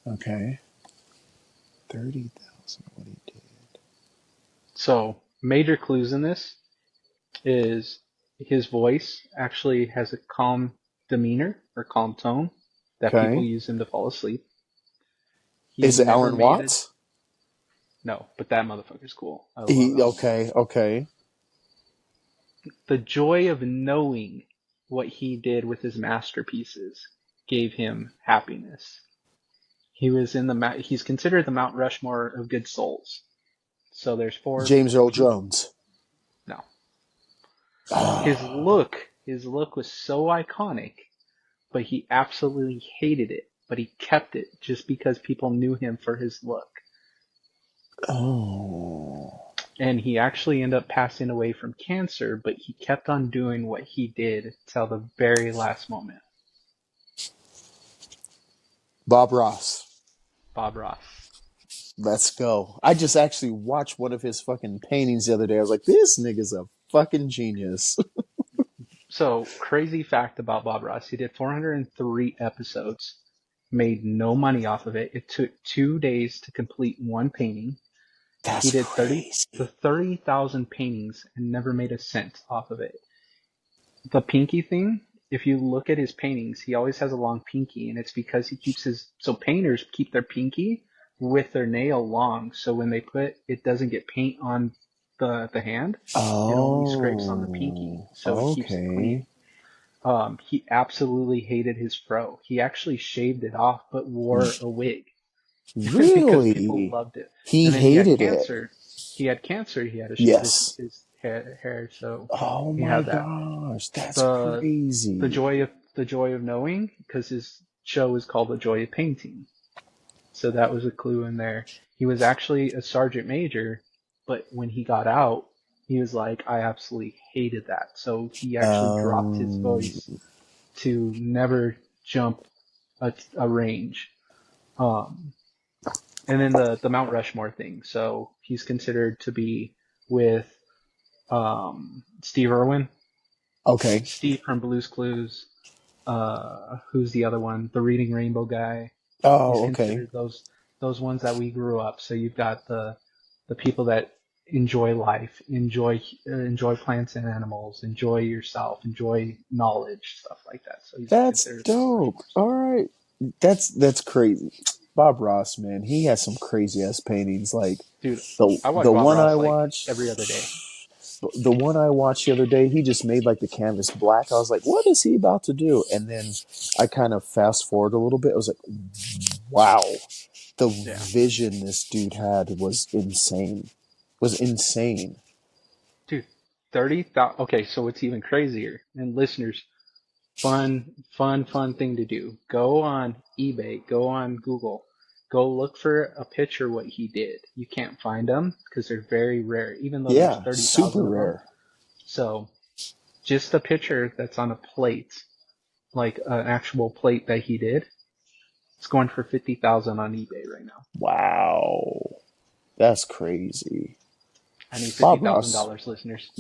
Okay. 30,000 of what he did. So major clues in this is his voice actually has a calm demeanor or calm tone that people Okay. use him to fall asleep. He Is it never Alan made Watts? No, but that motherfucker's cool. I love Alan Watts. Okay. The joy of knowing what he did with his masterpieces gave him happiness. He's considered the Mount Rushmore of good souls. So there's four. James Earl Jones. No. Ah. His look was so iconic, but he absolutely hated it. But he kept it just because people knew him for his look. Oh. And he actually ended up passing away from cancer, but he kept on doing what he did till the very last moment. Bob Ross. Bob Ross. Let's go. I just actually watched one of his fucking paintings the other day. I was like, this nigga's a fucking genius. So, crazy fact about Bob Ross. He did 403 episodes, made no money off of it. It took 2 days to complete one painting. That's He did crazy. 30,000 paintings and never made a cent off of it. The pinky thing, if you look at his paintings, he always has a long pinky, and it's because he keeps so painters keep their pinky with their nail long, so when they it doesn't get paint on the hand, it only scrapes on the pinky, so it keeps it clean. He absolutely hated his fro. He actually shaved it off, but wore a wig. Really? Because people loved it. He And then hated he had it. cancer. He had cancer. He had to shave Yes. his hair. So Oh he my had that. gosh, that's crazy. The joy of knowing, because his show is called The Joy of Painting. So that was a clue in there. He was actually a sergeant major, but when he got out, he was like, I absolutely hated that. So he actually dropped his voice to never jump a range. And then the Mount Rushmore thing. So he's considered to be with Steve Irwin. Okay. Steve from Blue's Clues. who's the other one? The Reading Rainbow guy. He's Oh, okay. considered those ones that we grew up. So you've got the people that enjoy life, enjoy plants and animals, enjoy yourself, enjoy knowledge, stuff like that. So he's That's considered those dope. painters. All right. That's crazy. Bob Ross, man, he has some crazy ass paintings. Like Dude, the I watch the Bob one I Ross like watched, every other day. the one I watched the other day, he just made like the canvas black. I was like, what is he about to do? And then I kind of fast forward a little bit. I was like, wow, the Yeah. vision this dude had was insane. Was insane. Dude, 30,000. Okay, so it's even crazier. And listeners, fun thing to do. Go on eBay, go on Google, go look for a picture what he did. You can't find them because they're very rare, even though there's Yeah, super 30,000 of them. rare. So just a picture that's on a plate, like an actual plate that he did, it's going for 50,000 on eBay right now. Wow, that's crazy. I need Bob $50,000, Ross. listeners.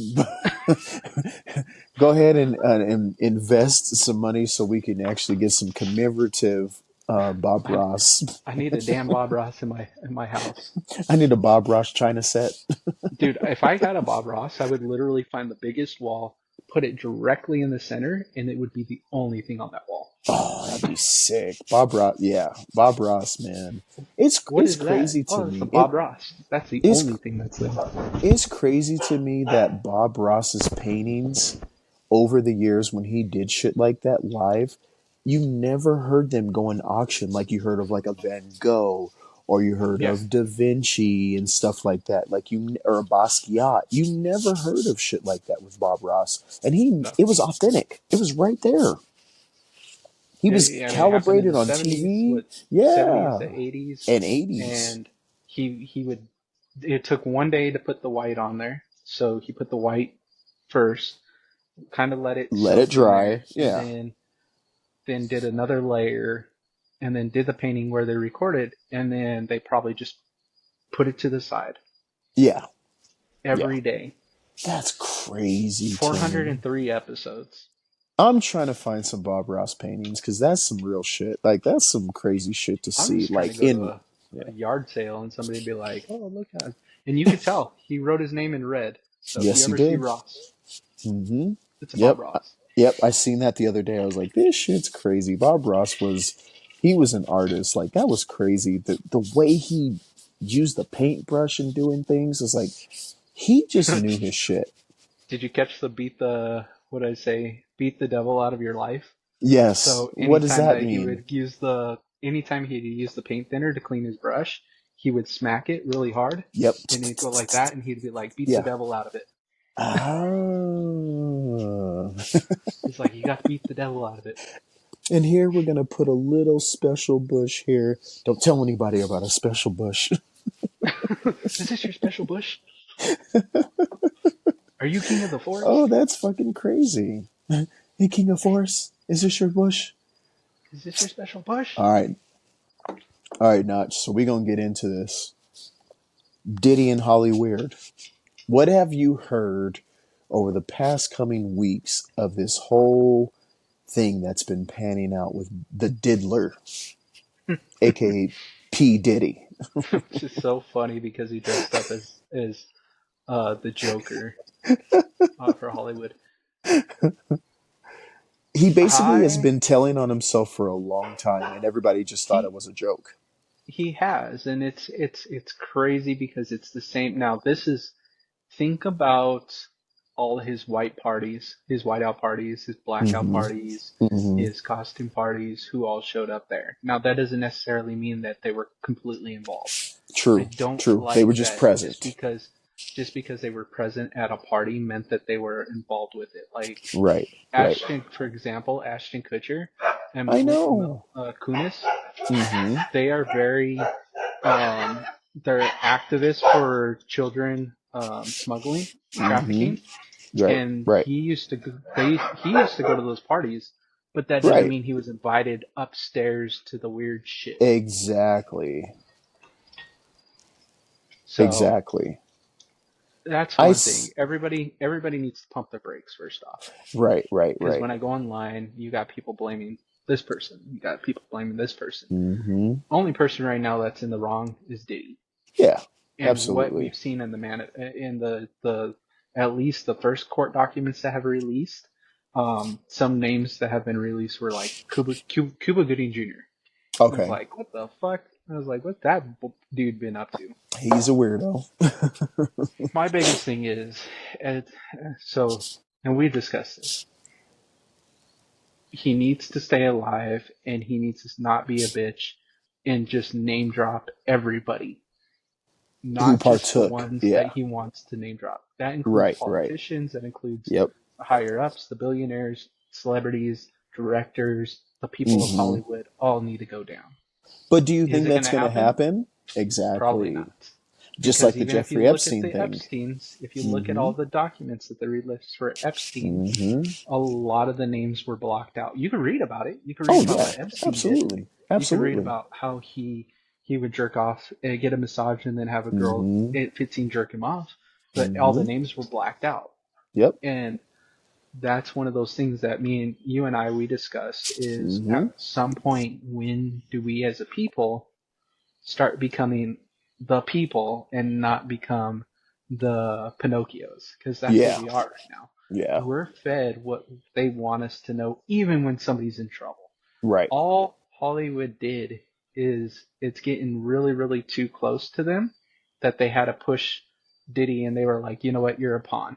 Go ahead and invest some money so we can actually get some commemorative Bob I, Ross. I need a damn Bob Ross in my house. I need a Bob Ross China set. Dude, if I had a Bob Ross, I would literally find the biggest wall, put it directly in the center, and it would be the only thing on that wall. Oh, that'd be sick. Bob Ross, yeah, Bob Ross, man. What It's is that? crazy to Oh, it's a me. Bob Ross. That's the It's only thing that's there. it's crazy to me that Bob Ross's paintings over the years when he did shit like that live, you never heard them go in auction like you heard of like a Van Gogh or you heard Yeah. of Da Vinci and stuff like that. Like you or a Basquiat. You never heard of shit like that with Bob Ross. And No. it was authentic. It was right there. He was Yeah, I mean, it happened in calibrated the on 70s, TV. what, 70s Yeah. to 80s, And 80s. and he would. It took one day to put the white on there, so he put the white first, kind of let it Let it soak in there, dry. and Yeah. then did another layer, and then did the painting where they recorded, and then they probably just put it to the side Yeah. Yeah. every day. That's crazy to me. 403 episodes. I'm trying to find some Bob Ross paintings because that's some real shit. Like that's some crazy shit to I'm see. just trying to Like go to in a yeah. yard sale and somebody be like, "Oh, look at," and you could tell he wrote his name in red. So if you Yes, he ever see did. Ross, Mm-hmm. it's a Bob Yep. Ross. Yep. I seen that the other day. I was like, this shit's crazy. Bob Ross he was an artist. Like that was crazy. The way he used the paintbrush and doing things was like he just knew his shit. Did you catch the what did I say? Beat the devil out of your life. Yes. So What does that mean? anytime he'd use the paint thinner to clean his brush, he would smack it really hard, Yep. and he'd go like that, and he'd be like, "Beat the Yeah. devil out of it." Ah. He's like, "You got to beat the devil out of it." And here we're gonna put a little special bush here. Don't tell anybody about a special bush. Is this your special bush? Are you king of the forest? Oh, that's fucking crazy. Hey, King of Forest, is this your bush? Is this your special bush? All right, Notch. So we're gonna get into this. Diddy and Holly Weird. What have you heard over the past coming weeks of this whole thing that's been panning out with the Diddler, aka P Diddy? Which is so funny because he dressed up as the Joker for Hollywood. He basically has I been telling on himself for a long time, and everybody just thought it he was a joke. he has, and it's crazy because it's the same. Now this is think about all his white parties, his whiteout parties, his blackout Mm-hmm. parties, Mm-hmm. his costume parties, who all showed up there. Now that doesn't necessarily mean that they were completely involved. I True. don't True. They like were just that present. just because they were present at a party meant that they were involved with it. Like Right. Right. Ashton, for example, Ashton Kutcher and I know. Kunis, Mm-hmm. they are very they're activists for children smuggling, Mm-hmm. trafficking, Right. and Right. he used to go to those parties, but that doesn't Right. mean he was invited upstairs to the weird shit. Exactly. So Exactly. that's I one thing. s- Everybody needs to pump their brakes first off. right, right, Because right. when I go online, you got people blaming this person. You got people blaming this person. Mm-hmm. Only person right now that's in the wrong is Diddy. Yeah, And what absolutely. we've seen in the at least the first court documents that have released, some names that have been released were like Cuba Gooding Jr. I was Okay, like, what the fuck? I was like, what's that dude been up to? he's a weirdo. My biggest thing is, and so, and we discussed this. He needs to stay alive, and he needs to not be a bitch and just name drop everybody, Who not just the partook? ones that Yeah, he wants to name drop. That includes right, right. politicians, that includes Yep. the higher ups, the billionaires, celebrities, directors, the people of Hmm. Hollywood all need to go down. But do you Is think it going that's to going to happen? happen? Probably Exactly. not. Just Because like the even if you Jeffrey look at Epstein the thing. Epsteins, if you look at Hmm. all the documents that they released for Epstein, Hmm. a lot of the names were blocked out. You could read about it. You could read Oh about yeah, what Epstein did. absolutely, You could read absolutely. about how he would jerk off, get a massage, and then have a girl Hmm. at 15 jerk him off. But all the Hmm. names were blacked out, Yep. and that's one of those things that me and you and I we discussed is Hmm. at some point when do we as a people start becoming the people and not become the Pinocchios, because that's what Yeah. we are right now. Yeah. We're fed what they want us to know, even when somebody's in trouble. Right. All Hollywood did is it's getting really, really too close to them that they had to push Diddy, and they were like, you know what, you're a pawn.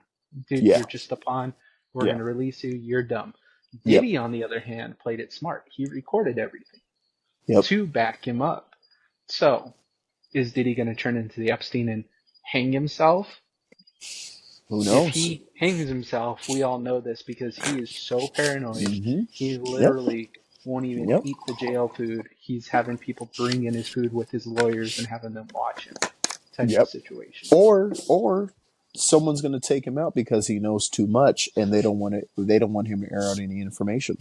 Dude, Yeah. you're just a pawn. We're Yeah. going to release you. You're dumb. Yep. Diddy, on the other hand, played it smart. He recorded everything Yep. to back him up. So, is Diddy going to turn into the Epstein and hang himself? Who If knows? he hangs himself, we all know this because he is so paranoid. Hmm. He Yep. literally won't even Yep. eat the jail food. He's having people bring in his food with his lawyers and having them watch him, type of Yep. situation. Or someone's going to take him out because he knows too much, and they don't want it. They don't want him to air out any information.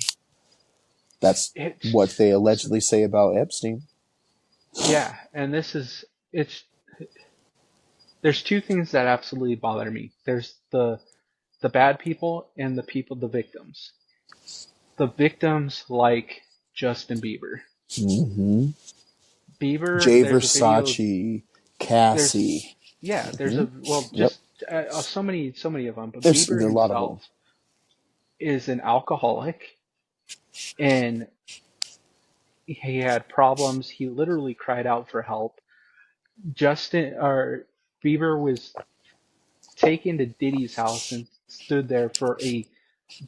That's what It's they allegedly say about Epstein. yeah, and this is it's. There's two things that absolutely bother me. There's the bad people and the people, the victims. The victims like Justin Bieber. Hmm. Bieber, Jay there's a video. Versace, There's Cassie. yeah, there's Hmm. a well, Yep. just so many of them. But There's Bieber a lot of them. himself is an alcoholic, and he had problems. He literally cried out for help. Justin or Bieber was taken to Diddy's house and stood there for a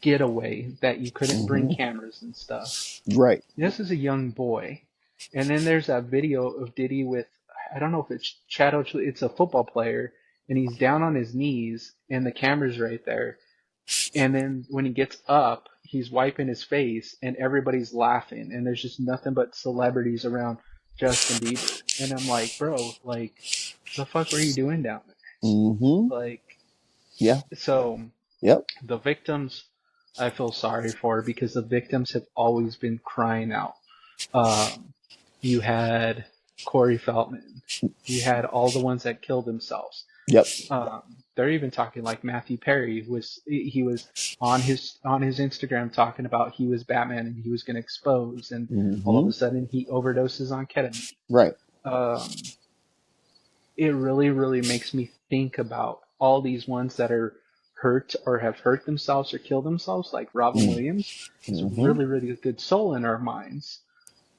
getaway that you couldn't bring Hmm. cameras and stuff. Right. This is a young boy. And then there's a video of Diddy with, I don't know if it's Chad Oakley, it's a football player, and he's down on his knees, and the camera's right there. And then when he gets up, he's wiping his face, and everybody's laughing, and there's just nothing but celebrities around Justin Bieber. And I'm like, bro, like, the fuck were you doing down Hmm. there? Like, Yeah. so Yep. the victims, I feel sorry for because the victims have always been crying out. Um, you had Corey Feldman. You had all the ones that killed themselves. Yep. They're even talking like Matthew Perry was. He was on his Instagram talking about he was Batman and he was going to expose, and all of Hmm. a sudden he overdoses on ketamine. Right. Um, it really, really makes me think about all these ones that are hurt or have hurt themselves or killed themselves, like Robin Williams is a Hmm. really, really good soul in our minds.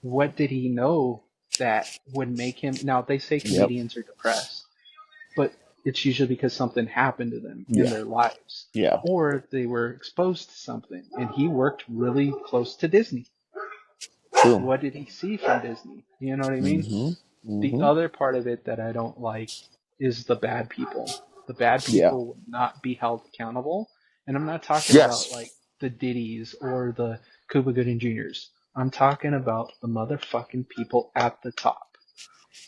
What did he know that would make him? Now, they say Yep. comedians are depressed, but it's usually because something happened to them in Yeah. their lives, Yeah. or they were exposed to something. And he worked really close to Disney. True. What did he see from Disney? You know what I mean? Hmm. The Hmm. other part of it that I don't like is the bad people. The bad Yeah. people will not be held accountable. And I'm not talking about Yes. like the Diddies or the Cuba Gooding Juniors. I'm talking about the motherfucking people at the top.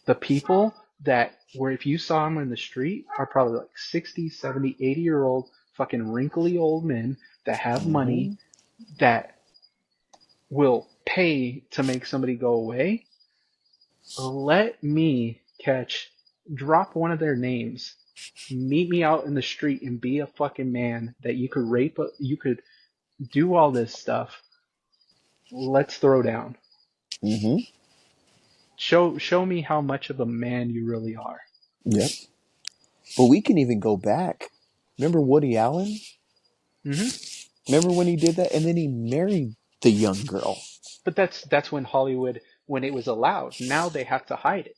The people that where if you saw them in the street are probably like 60, 70, 80-year old fucking wrinkly old men that have money Hmm. that will pay to make somebody go away. Let me catch drop one of their names. Meet me out in the street and be a fucking man that you could rape, you could do all this stuff. Let's throw down. Mm-hmm. Show me how much of a man you really are. Yep. But we can even go back. Remember Woody Allen? Mm-hmm. Remember when he did that? And then he married the young girl. But that's when Hollywood, when it was allowed. Now they have to hide it.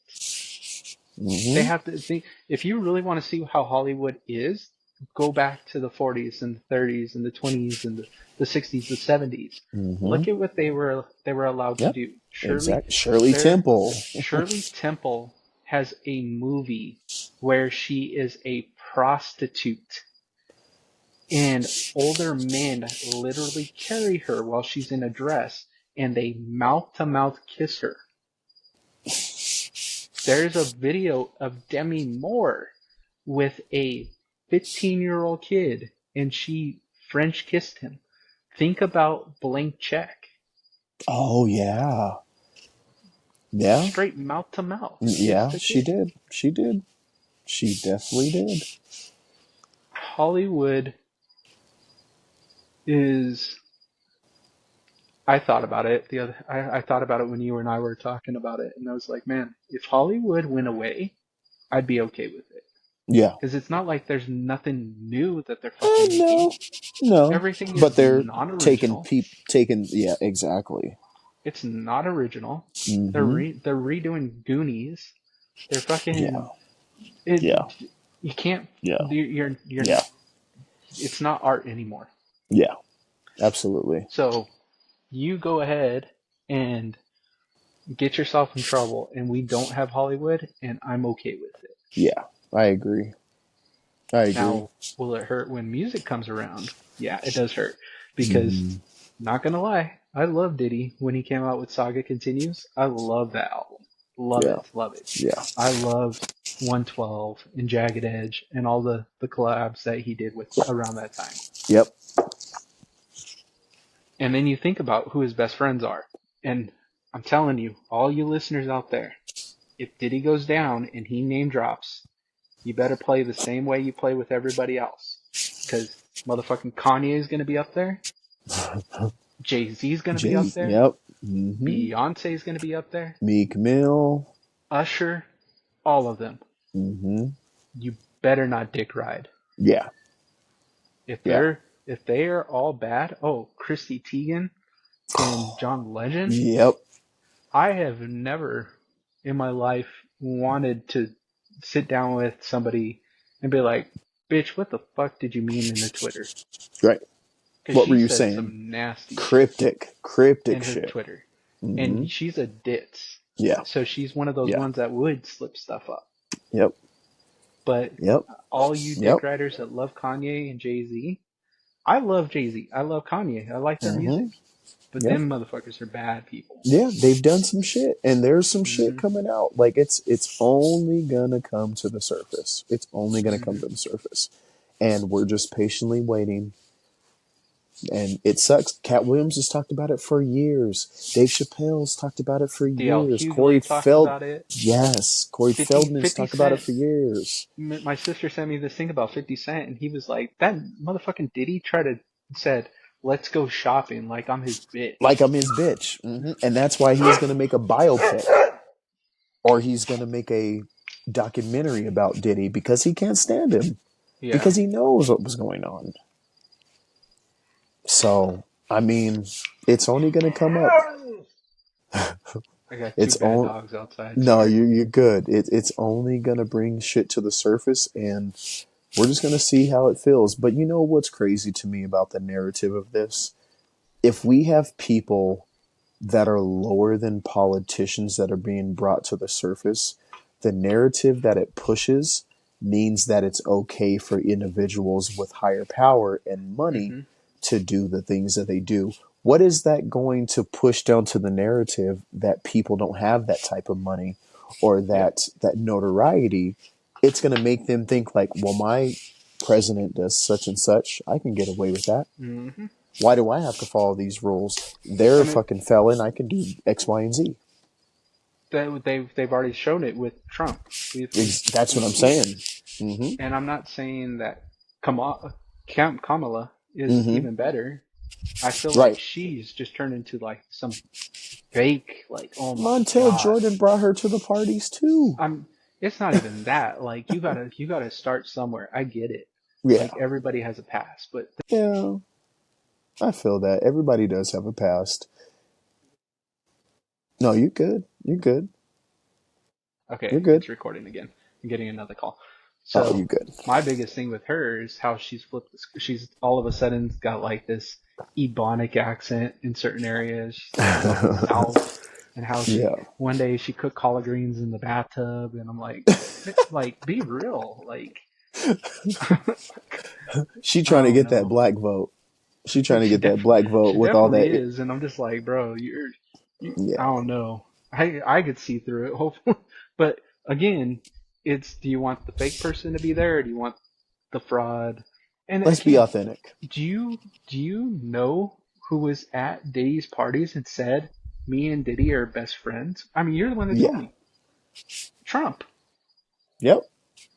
Mm-hmm. They have to think. If you really want to see how Hollywood is, go back to the 40s and the 30s and the 20s and the 60s, the 70s. Mm-hmm. Look at what they were allowed to do. Shirley Temple. Shirley Temple has a movie where she is a prostitute. And older men literally carry her while she's in a dress and they mouth-to-mouth kiss her. There's a video of Demi Moore with a 15-year-old kid and she French kissed him. Think about Blank Check. Oh, yeah. Yeah. Straight mouth-to-mouth. Yeah, she did. She did. She definitely did. Hollywood is... I thought about it I thought about it when you and I were talking about it, and I was like, man, if Hollywood went away, I'd be okay with it. Yeah. Because it's not like there's nothing new that they're fucking making. No. Everything is but they're non-original. Yeah, exactly. It's not original. Mm-hmm. They're redoing Goonies. They're fucking... Yeah. You can't... Yeah. You're Yeah. It's not art anymore. Yeah. Absolutely. So... you go ahead and get yourself in trouble, and we don't have Hollywood, and I'm okay with it. Yeah, I agree. Now, will it hurt when music comes around? Yeah, it does hurt. Because, not gonna lie, I love Diddy when he came out with Saga Continues. I love that album. Love it. Yeah. I loved 112 and Jagged Edge and all the collabs that he did with around that time. Yep. And then you think about who his best friends are. And I'm telling you, all you listeners out there, if Diddy goes down and he name drops, you better play the same way you play with everybody else. Because motherfucking Kanye is going to be up there. Jay-Z is going to be up there. Yep. Mm-hmm. Beyonce is going to be up there. Meek Mill. Usher. All of them. Mm-hmm. You better not dick ride. Yeah. If they are all bad, Chrissy Teigen and John Legend. Yep. I have never in my life wanted to sit down with somebody and be like, bitch, what the fuck did you mean in the Twitter? Right. What were you saying? Some nasty cryptic in her shit. Twitter. Mm-hmm. And she's a ditz. Yeah. So she's one of those ones that would slip stuff up. Yep. But all you dick riders that love Kanye and Jay-Z, I love Jay-Z. I love Kanye. I like their music. But them motherfuckers are bad people. Yeah, they've done some shit. And there's some shit coming out. Like, it's only gonna come to the surface. It's only gonna come to the surface. And we're just patiently waiting. And it sucks. Cat Williams has talked about it for years. Dave Chappelle's talked about it for years. Corey Feldman. Yes. Corey Feldman's talked about it for years. My sister sent me this thing about 50 Cent, and he was like, that motherfucking Diddy said, let's go shopping like I'm his bitch. Like I'm his bitch. Mm-hmm. And that's why he's going to make a biopic. Or he's going to make a documentary about Diddy because he can't stand him. Yeah. Because he knows what was going on. So, I mean, it's only going to come up. I got two bad dogs outside. No, you're good. It's only going to bring shit to the surface, and we're just going to see how it feels. But you know what's crazy to me about the narrative of this? If we have people that are lower than politicians that are being brought to the surface, the narrative that it pushes means that it's okay for individuals with higher power and money to do the things that they do. What is that going to push down to the narrative that people don't have that type of money or that notoriety? It's going to make them think like, well, my president does such and such. I can get away with that. Mm-hmm. Why do I have to follow these rules? They're a fucking felon. I can do X, Y, and Z. they've already shown it with Trump. That's what We've I'm seen it. saying. Mm-hmm. And I'm not saying that Kamala is Mm-hmm. even better. I feel like Right. she's just turned into like some fake, like, oh my Montel god. Jordan brought her to the parties too. I'm. It's not even that. Like, you gotta start somewhere. I get it. Yeah. Like, everybody has a past, but Yeah. I feel that. Everybody does have a past. No, you're good. You're good. You're okay, good. it's recording again. I'm getting another call. Oh, So you're good. my biggest thing with her is how she's flipped. She's all of a sudden got like this Ebonic accent in certain areas. She's like from the south, and how she Yeah. one day she cooked collard greens in the bathtub, and I'm like be real, like She I trying to don't get that know. black vote. She trying to She get that definitely black vote she with all definitely that. is, and I'm just like, bro, I Yeah. don't know. I could see through it, hopefully, but again, it's do you want the fake person to be there, or do you want the fraud? And Let's be again, authentic. do you know who was at Diddy's parties and said me and Diddy are best friends? I mean, you're the one that told Yeah. me. Trump. Yep.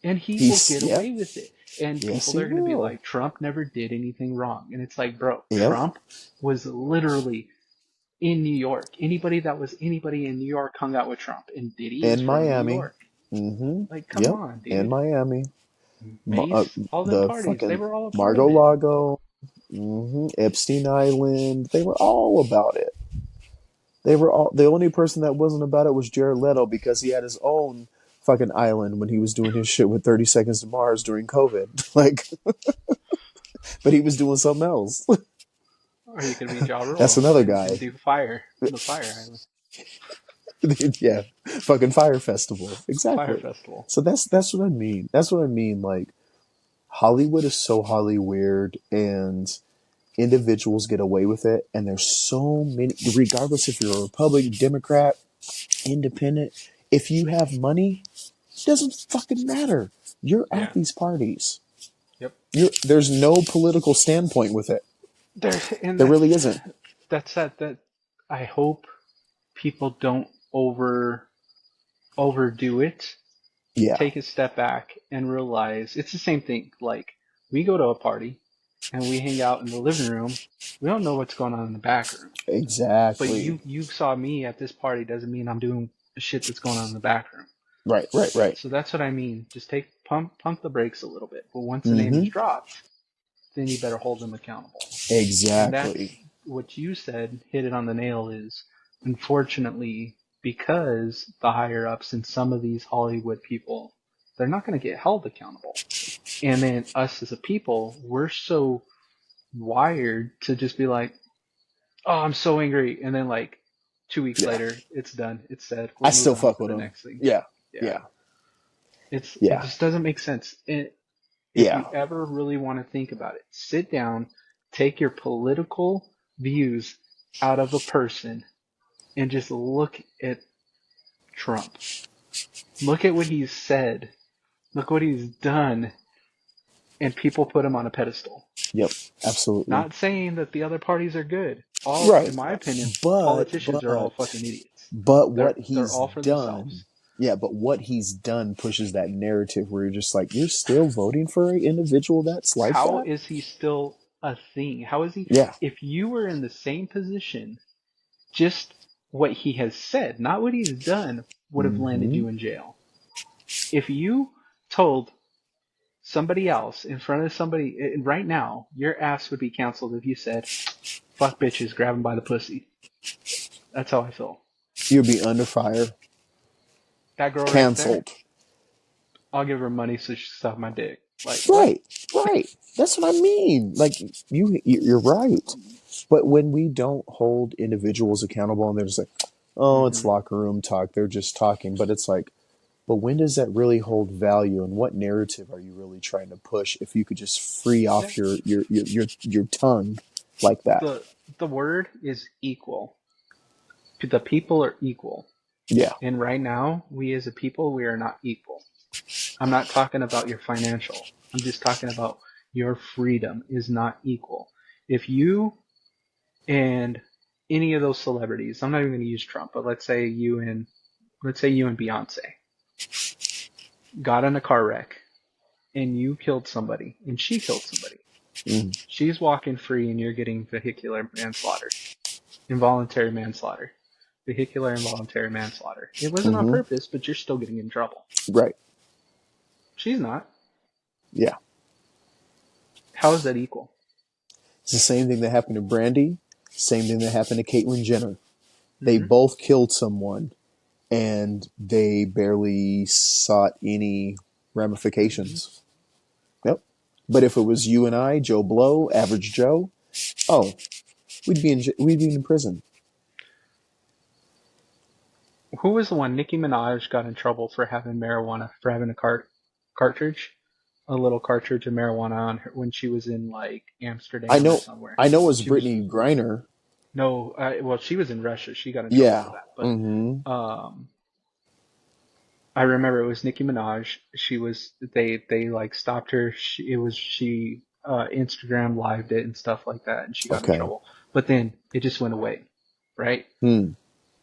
And he will get Yep. away with it. And Yes, people he are going to be will. like, Trump never did anything wrong. And it's like, bro, Yep. Trump was literally in New York. Anybody in New York hung out with Trump. And Diddy is In from New Miami. York. Mm-hmm. Like, come Yep. on, In dude. Miami. Mace, all them The parties, they fucking were all a part of it. Mar-a-Lago. Mm-hmm. Epstein Island. They were all about it. They were all. The only person that wasn't about it was Jared Leto because he had his own fucking island when he was doing his shit with 30 Seconds to Mars during COVID. Like, but he was doing something else. Or he could be Ja That's Rule another and guy. do the Fire Island, Yeah, fucking Fire Festival. Fire Exactly. Festival. So that's what I mean. That's what I mean. Like, Hollywood is so Holly weird, and individuals get away with it. And there's so many, regardless if you're a Republican, Democrat, Independent. If you have money, it doesn't fucking matter. You're Yeah. at these parties. Yep. There's no political standpoint with it. There and There really isn't. that I hope people don't overdo it. Yeah, Take a step back and realize it's the same thing. Like, we go to a party and we hang out in the living room. We don't know what's going on in the back room. But exactly. you saw me at this party doesn't mean I'm doing the shit that's going on in the back room. Right, right, right. So that's what I mean. Just pump the brakes a little bit. But once the name is Mm-hmm. dropped, then you better hold them accountable. And that's Exactly. what you said, hit it on the nail, is unfortunately because the higher ups and some of these Hollywood people, they're not going to get held accountable. And then us as a people, we're so wired to just be like, oh, I'm so angry. And then like 2 weeks Yeah. later, it's done. It's said. I We'll move still on fuck to with the him. next thing. Yeah. Yeah. Yeah. It Yeah. just doesn't make sense. If Yeah. you ever really want to think about it, sit down, take your political views out of a person, and just look at Trump. Look at what he's said. Look what he's done. And people put him on a pedestal. Yep. Absolutely. Not saying that the other parties are good. Right. In my opinion, But politicians are all fucking idiots. what They're he's all for done. themselves. Yeah, but what he's done pushes that narrative where you're just like, you're still voting for an individual that's like How that? is he still a thing? How is he? Yeah. If you were in the same position, just what he has said, not what he's done, would have landed Mm-hmm. you in jail. If you told somebody else in front of somebody right now, your ass would be canceled if you said, fuck bitches, grab them by the pussy. That's how I feel. You'll be under fire. That girl right there, canceled. I'll give her money so she suck my dick. Like, right, what? Right. That's what I mean. Like you're right. But when we don't hold individuals accountable and they're just like, oh, it's locker room talk, they're just talking. But it's like, but when does that really hold value, and what narrative are you really trying to push if you could just free off your tongue like that? The word is equal. The people are equal. Yeah. And right now, we as a people, we are not equal. I'm not talking about your financial. I'm just talking about your freedom is not equal. If you and any of those celebrities, I'm not even going to use Trump, but let's say you and let's say you and Beyonce got in a car wreck and you killed somebody and she killed somebody. Mm. She's walking free and you're getting vehicular manslaughter, involuntary manslaughter, vehicular involuntary manslaughter. It wasn't on Mm-hmm. purpose, but you're still getting in trouble. Right. She's not. Yeah. How is that equal? It's the same thing that happened to Brandy. Same thing that happened to Caitlyn Jenner. They Mm-hmm. both killed someone, and they barely sought any ramifications. Yep. But if it was you and I, Joe Blow, average Joe, oh, we'd be in prison. Who was the one? Nicki Minaj got in trouble for having marijuana, for having a cartridge, a little cartridge of marijuana on her when she was in like Amsterdam or somewhere. I know it was She was Brittany Griner. no, well, she was in Russia. She got in trouble Yeah. for that. Mm-hmm. But I remember it was Nicki Minaj. She was they like stopped her. She Instagram lived it and stuff like that, and she got in Okay. trouble. But then it just went away, right? Hmm.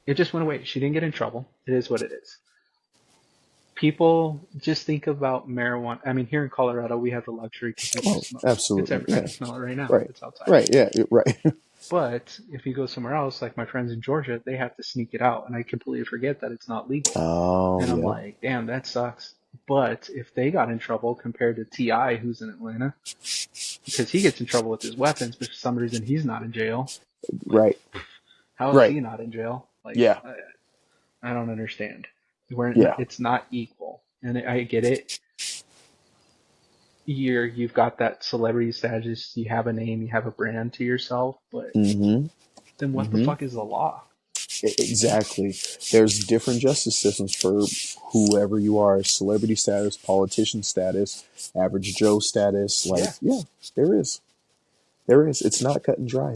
It just went away. She didn't get in trouble. It is what it is. People just think about marijuana. I mean, here in Colorado, we have the luxury because we can smell it. Absolutely. It's everywhere. I can smell it right now. Right. It's outside. Right. Yeah. Right. But if you go somewhere else, like my friends in Georgia, they have to sneak it out, and I completely forget that it's not legal. Oh, And I'm yeah. like, damn, that sucks. But if they got in trouble compared to T.I., who's in Atlanta, because he gets in trouble with his weapons, but for some reason he's not in jail. Like, Right. how is Right. he not in jail? Like, Yeah. I don't understand. Yeah. It's not equal, and I get it. You've got that celebrity status, you have a name, you have a brand to yourself, but Mm-hmm. then what the fuck is the law? Exactly. There's different justice systems for whoever you are: celebrity status, politician status, average Joe status. Like, yeah, there is. There is. It's not cut and dry.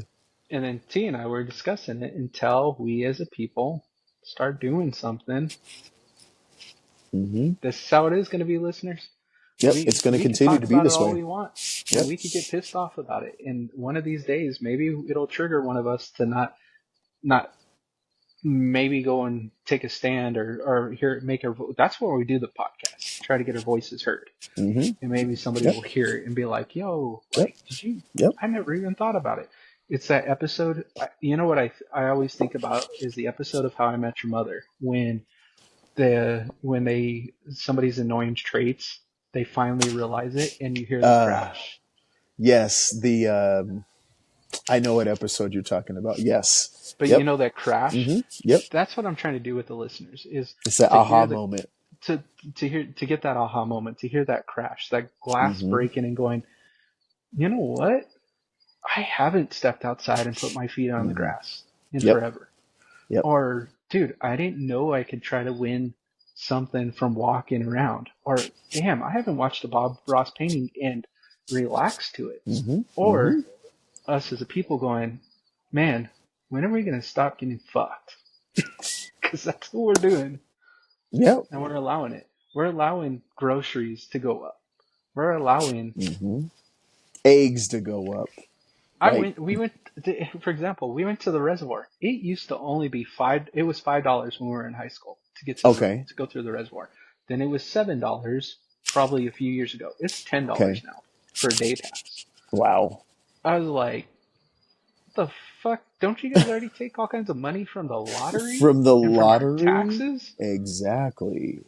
And then T and I were discussing it until we as a people start doing something. Mm-hmm. This is how it is going to be, listeners. Yep, it's going to continue to be this way. All we want, and we could get pissed off about it. And one of these days, maybe it'll trigger one of us to not maybe go and take a stand or make our. That's where we do the podcast. Try to get our voices heard, Mm-hmm. and maybe somebody will hear it and be like, "Yo, like, did you? I never even thought about it." It's that episode. You know what I always think about is the episode of How I Met Your Mother when somebody's annoying traits, they finally realize it, and you hear the crash. Yes, I know what episode you're talking about. Yes, but you know that crash. Mm-hmm. Yep, that's what I'm trying to do with the listeners. It's that aha moment. To get that aha moment, to hear that crash, that glass breaking, and going, you know what? I haven't stepped outside and put my feet on the grass in forever. Yep. Or, dude, I didn't know I could try to win something from walking around. Or, damn, I haven't watched a Bob Ross painting and relaxed to it. Or us as a people going, man, when are we going to stop getting fucked? Because that's what we're doing. Yep. And we're allowing it. We're allowing groceries to go up. We're allowing eggs to go up. We went for example, we went to the reservoir. It used to only be it was $5 when we were in high school to get to go through the reservoir. Then it was $7 probably a few years ago. It's $10 now for a day pass. Wow. I was like, what the fuck? Don't you guys already take all kinds of money from the lottery? From the lottery? From our taxes? Exactly.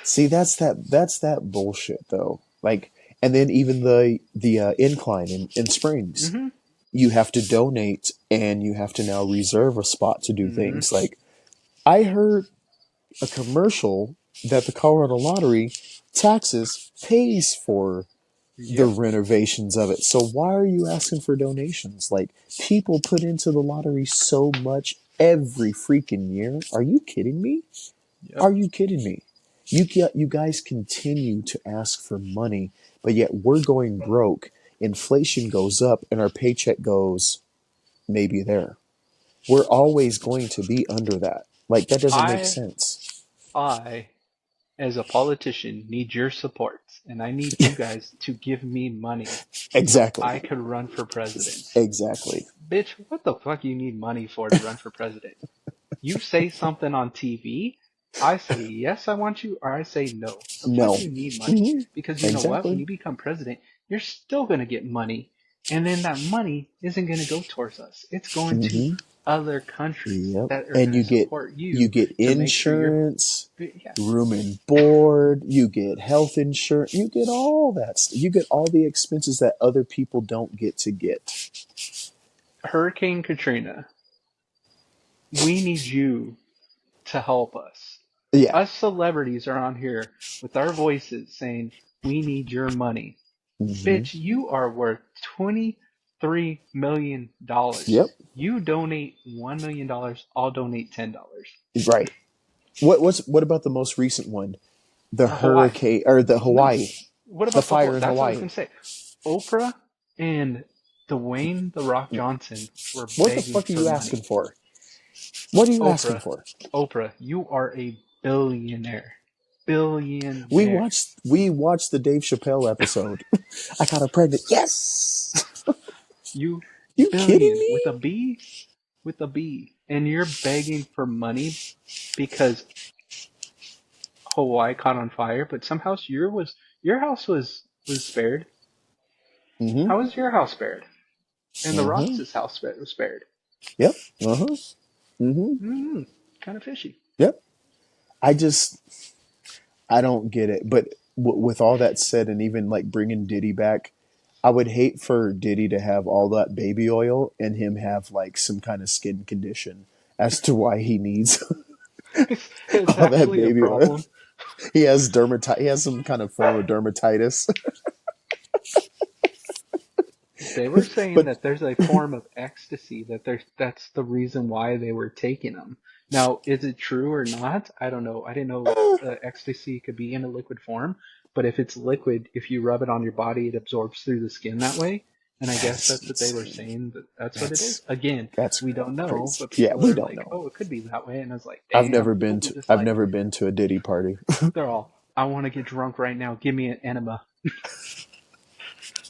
See, that's that bullshit though. Like, and then even the incline in Springs, you have to donate and you have to now reserve a spot to do things. Like, I heard a commercial that the Colorado Lottery taxes pays for the renovations of it. So why are you asking for donations? Like, people put into the lottery so much every freaking year. Are you kidding me? Are you kidding me? You guys continue to ask for money, but yet we're going broke. Inflation goes up and our paycheck goes maybe there. We're always going to be under that. Like, that doesn't make sense. I, as a politician, need your support, and I need you guys to give me money. Exactly. So I could run for president. Exactly. Bitch, what the fuck you need money for to run for president? You say something on TV, I say yes, I want you, or I say no. The No. fuck you need money? Because you know what? When Exactly. you become president, you're still gonna get money, and then that money isn't gonna go towards us. It's going to Hmm. other countries Yep. that are And gonna you get support you you get to make sure you're. insurance, Yeah, room and board, you get health insurance, you get all that stuff. You get all the expenses that other people don't get to get. Hurricane Katrina. We need you to help us. Yeah. Us celebrities are on here with our voices saying, we need your money. Hmm. Bitch, you are worth $23 million. Yep. You donate $1 million, I'll donate $10. Right. What about the most recent one? The Hawaii. hurricane or the No. Hawaii, What the about the whole? fire in That's what I was Hawaii. gonna say. Oprah and Dwayne the Rock Johnson were What the begging fuck are for you money. asking for? What are you asking Oprah, for? Oprah, you are a billionaire. We Billionaire. watched the Dave Chappelle episode. I got her pregnant. Yes. You You kidding billion with a me? B, with a B, and you're begging for money because Hawaii caught on fire, but somehow your house was spared. Mm-hmm. How was your house spared? And the Mm-hmm. Ross's house was spared. Yep. Uh-huh. Mm-hmm. Mm, kind of fishy. Yep. I just I don't get it. But with all that said, and even like bringing Diddy back, I would hate for Diddy to have all that baby oil and him have like some kind of skin condition as to why he needs It's all that actually a baby oil. problem. He has dermatitis. He has some kind of form of dermatitis. They were saying But that there's a form of ecstasy that's the reason why they were taking them. Now, is it true or not? I don't know. I didn't know ecstasy could be in a liquid form, but if it's liquid, if you rub it on your body, it absorbs through the skin that way. And I guess that's that's what they were insane. saying. That's what it is. That's Again, that's we don't know, crazy. but Yeah, people we are don't like, know. "Oh, it could be that way," and I was like, "Damn, people were just I've like, never been to a Diddy party. they're all, I want to get drunk right now. Give me an enema."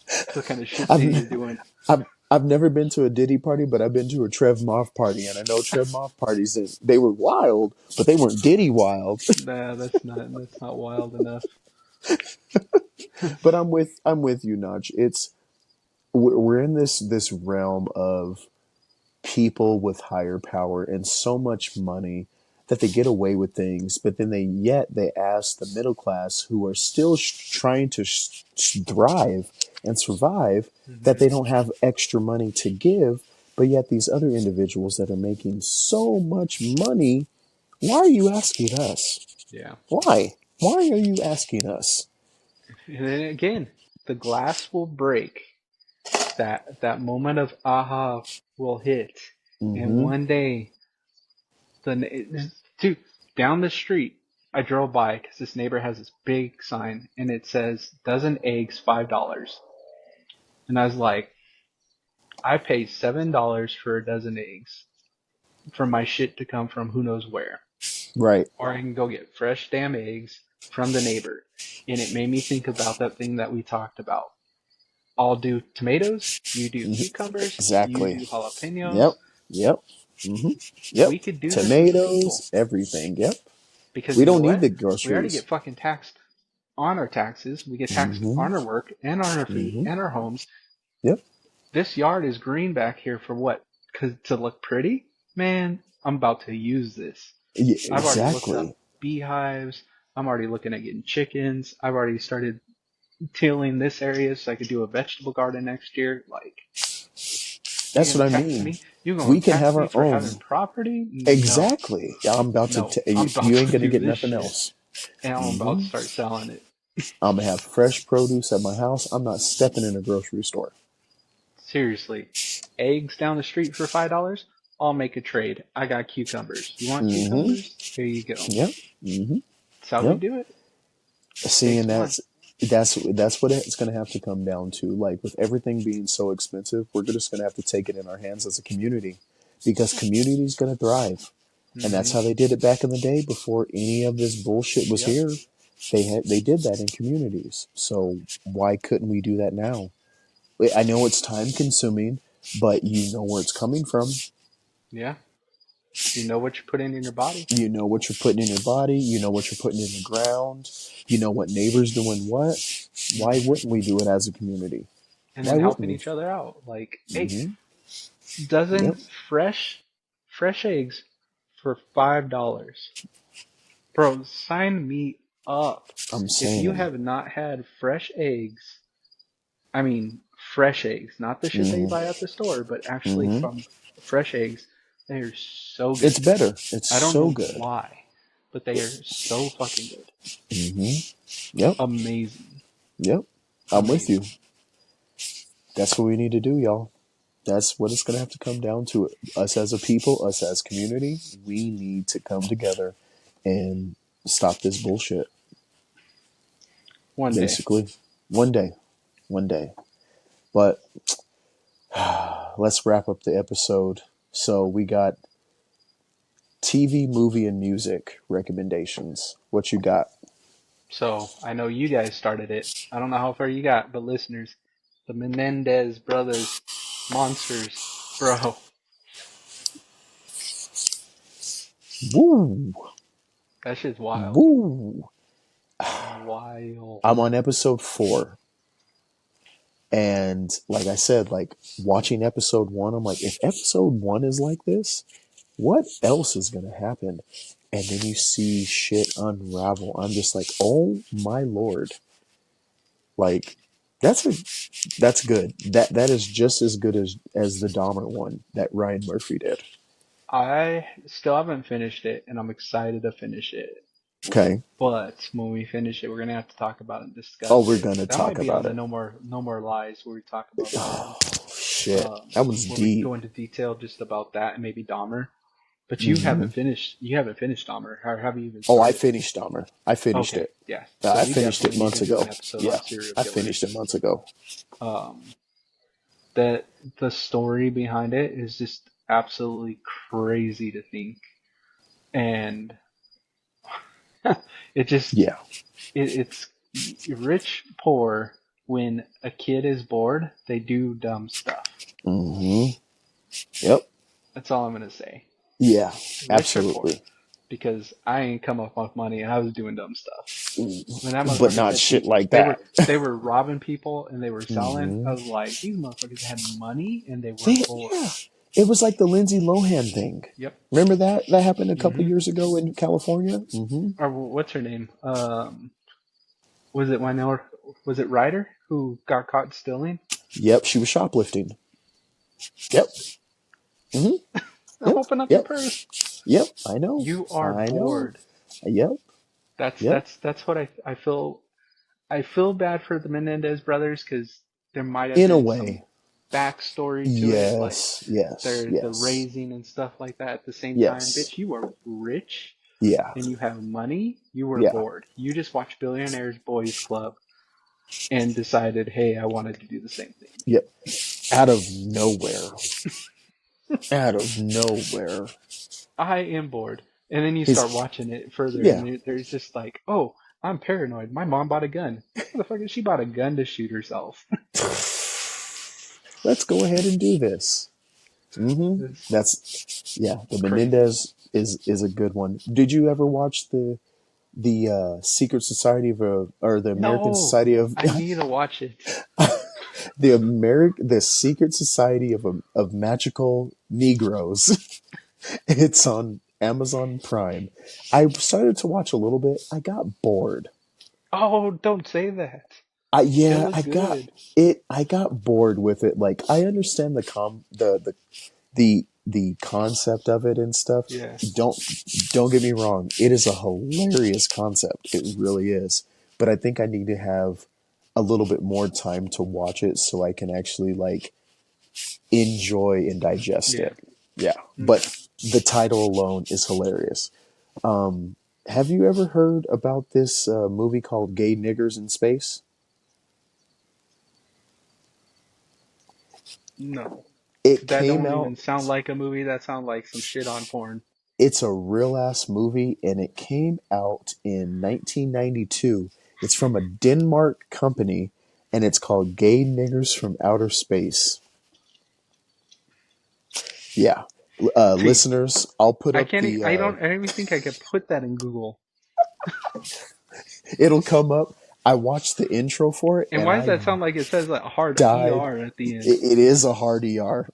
That's the kind of shit they I've are doing. I've never been to a Diddy party, but I've been to a Trev Moff party, and I know Trev Moff parties. They were wild, but they weren't Diddy wild. Nah, that's not wild enough. But I'm with you, Nudge. It's we're in this realm of people with higher power and so much money that they get away with things, but then they ask the middle class who are still trying to thrive and survive that Hmm. they don't have extra money to give, but yet these other individuals that are making so much money, why are you asking us? Yeah. Why are you asking us? And then again, the glass will break. That moment of aha will hit, and Mm-hmm. one day dude, down the street, I drove by because this neighbor has this big sign, and it says dozen eggs $5, and I was like, I pay $7 for a dozen eggs for my shit to come from who knows where. Right. Or I can go get fresh damn eggs from the neighbor. And it made me think about that thing that we talked about. I'll do tomatoes, you do Mm-hmm. cucumbers, you Exactly. do jalapenos. Yep. Yep. Mm-hmm. Yep. We could do this as a people. Tomatoes, everything. Yep. Because We you know don't need what? the We already get groceries. fucking taxed on our taxes. We get taxed Mm-hmm. on our work and on our food Mm-hmm. and our homes. Yep. This yard is green back here for what? 'Cause to look pretty? Man, I'm about to use this. Yeah, I've already looked up exactly. beehives. I'm already looking at getting chickens. I've already started tilling this area so I could do a vegetable garden next year. Like, you're That's gonna what I tax mean. me? You're gonna We can tax have me our for own. having property? No, Exactly. I'm about to. no. I'm about You to ain't gonna do get this nothing shit, else. and I'm about to Hmm. start selling it. I'm gonna have fresh produce at my house. I'm not stepping in a grocery store. Seriously, eggs down the street for $5? I'll make a trade. I got cucumbers. You want Hmm. cucumbers? Here you go. Yep. Hmm. That's how we Yep. do it. See, Takes and one. that's what it's gonna have to come down to. Like with everything being so expensive, we're just gonna have to take it in our hands as a community, because community is gonna thrive. And that's Hmm. how they did it back in the day before any of this bullshit was Yep. here. They did that in communities. So why couldn't we do that now? I know it's time consuming, but you know where it's coming from. Yeah. You know what you're putting in your body. You know what you're putting in your body. You know what you're putting in the ground. You know what neighbor's doing what. Why wouldn't we do it as a community? And Why then wouldn't helping we? each other out. Like, hey, Mm-hmm. Yep. dozen fresh eggs for $5. Bro, sign me up. I'm If you saying. have not had fresh eggs, I mean fresh eggs, not the shit that you Mm-hmm. buy at the store, but actually Mm-hmm. from fresh eggs, they are so It's good. better. It's I don't so know good. why, but they are so fucking good. Mm-hmm. Yep. Amazing. Yep. I'm with you. Amazing. That's what we need to do, y'all. That's what it's going to have to come down to. Us as a people, us as community, we need to come together and stop this bullshit. One day. Basically, one day, one day. But let's wrap up the episode. So we got TV, movie, and music recommendations. What you got? So I know you guys started it. I don't know how far you got, but listeners, the Menendez brothers, monsters, bro, Woo! that shit's wild. Woo! Wild. I'm on episode 4. And like I said, like watching episode 1, I'm like, if episode 1 is like this, what else is going to happen? And then you see shit unravel. I'm just like, oh my lord. Like, that's good. That is just as good as the Dahmer one that Ryan Murphy did. I still haven't finished it, and I'm excited to finish it. Okay. But when we finish it, we're gonna have to talk about it and Oh, discuss we're it. gonna That talk might be on about the it. No More Lies, where we talk about that Oh one. shit. That one's Where we deep. go into detail just about that and maybe Dahmer. But you Hmm. haven't finished. You haven't finished Dahmer. Or have you even Oh, I started? finished Dahmer. I finished Okay, it. yeah. So I we finished it definitely need months to do ago. an episode Yeah, on serial I finished killers. it months ago. Um, that the story behind it is just absolutely crazy to think, and it just Yeah. it's rich poor. When a kid is bored, they do dumb stuff. Hmm. Yep. That's all I'm gonna say. Yeah. Rich or poor, Absolutely. because I ain't come up with money and I was doing dumb stuff. When that But motherfucker not said shit like they that. were robbing people and they were selling, I Hmm. was like, these motherfuckers had money and they were bored. Yeah. It was like the Lindsay Lohan thing. Yep. Remember that? That happened a couple Mm-hmm. years ago in California. Hmm. Or what's her name? Was it Winona? Was it Ryder who got caught stealing? Yep. She was shoplifting. Yep. Hmm. Yep. Open up your Yep. purse. Yep. I know. You are I know. bored. Yep. That's Yep. that's that's what I feel. I feel bad for the Menendez brothers because there might have In a been some way. backstory to it, like Yes. Yes. the Yes. raising and stuff like that. At the same time, Yes. bitch, you are rich Yeah. and you have money. You were Yeah. bored. You just watched Billionaires Boys Club and decided, hey, I wanted to do the same thing. Yep. Out of nowhere. Out of nowhere. I am bored. And then you start His watching it further, yeah. and there's just like, oh, I'm paranoid. My mom bought a gun. Motherfucker, she bought a gun to shoot herself. Let's go ahead and do this. Mm-hmm. It's That's yeah. The crazy. Menendez is a good one. Did you ever watch the Secret Society of or the American No, Society of I need to watch it. the Secret Society of Magical Negroes? It's on Amazon Prime. I started to watch a little bit. I got bored. Oh, don't say that. It Yeah, was good. I got bored with it. Like I understand the concept of it and stuff. Yeah. Don't get me wrong. It is a hilarious concept. It really is. But I think I need to have a little bit more time to watch it so I can actually like enjoy and digest Yeah. it. Yeah. Okay. But the title alone is hilarious. Have you ever heard about this movie called Gay Niggers in Space? No. It That came don't even out. sound like a movie. That sounds like some shit on porn. It's a real ass movie, and it came out in 1992. It's from a Denmark company, and it's called Gay Niggers from Outer Space. Yeah. See, Listeners, I'll put I up can't. the. I don't even think I could put that in Google. It'll come up. I watched the intro for it, And and why does I that sound like it says like hard died. ER at the end? It is a hard ER.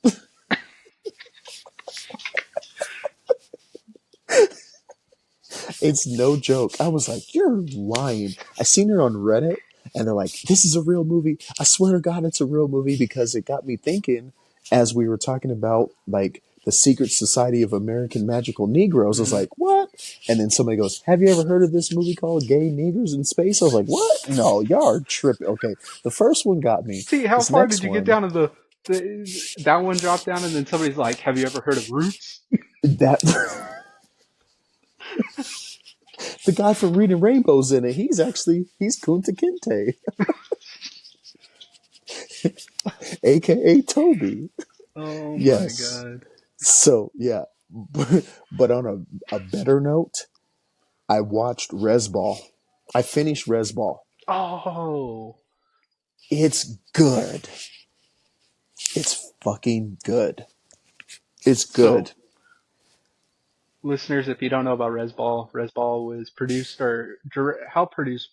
It's no joke. I was like, "You're lying." I seen it on Reddit, and they're like, "This is a real movie." I swear to God, it's a real movie because it got me thinking as we were talking about like the secret society of American magical Negroes. I was Hmm. like, "What?" And then somebody goes, "Have you ever heard of this movie called Gay Negroes in Space?" I was like, "What? No, y'all are tripping." Okay, the first one got me. See, how This far did next you get one, down to that one dropped down, and then somebody's like, "Have you ever heard of Roots?" that the guy from Reading Rainbows in it. He's Kunta Kinte, aka Toby. Oh my Yes. god. So yeah, but on a better note, I watched Rez Ball. I finished Rez Ball. Oh, It's good. It's fucking good. It's so good. listeners, if you don't know about Rez Ball was produced or how produced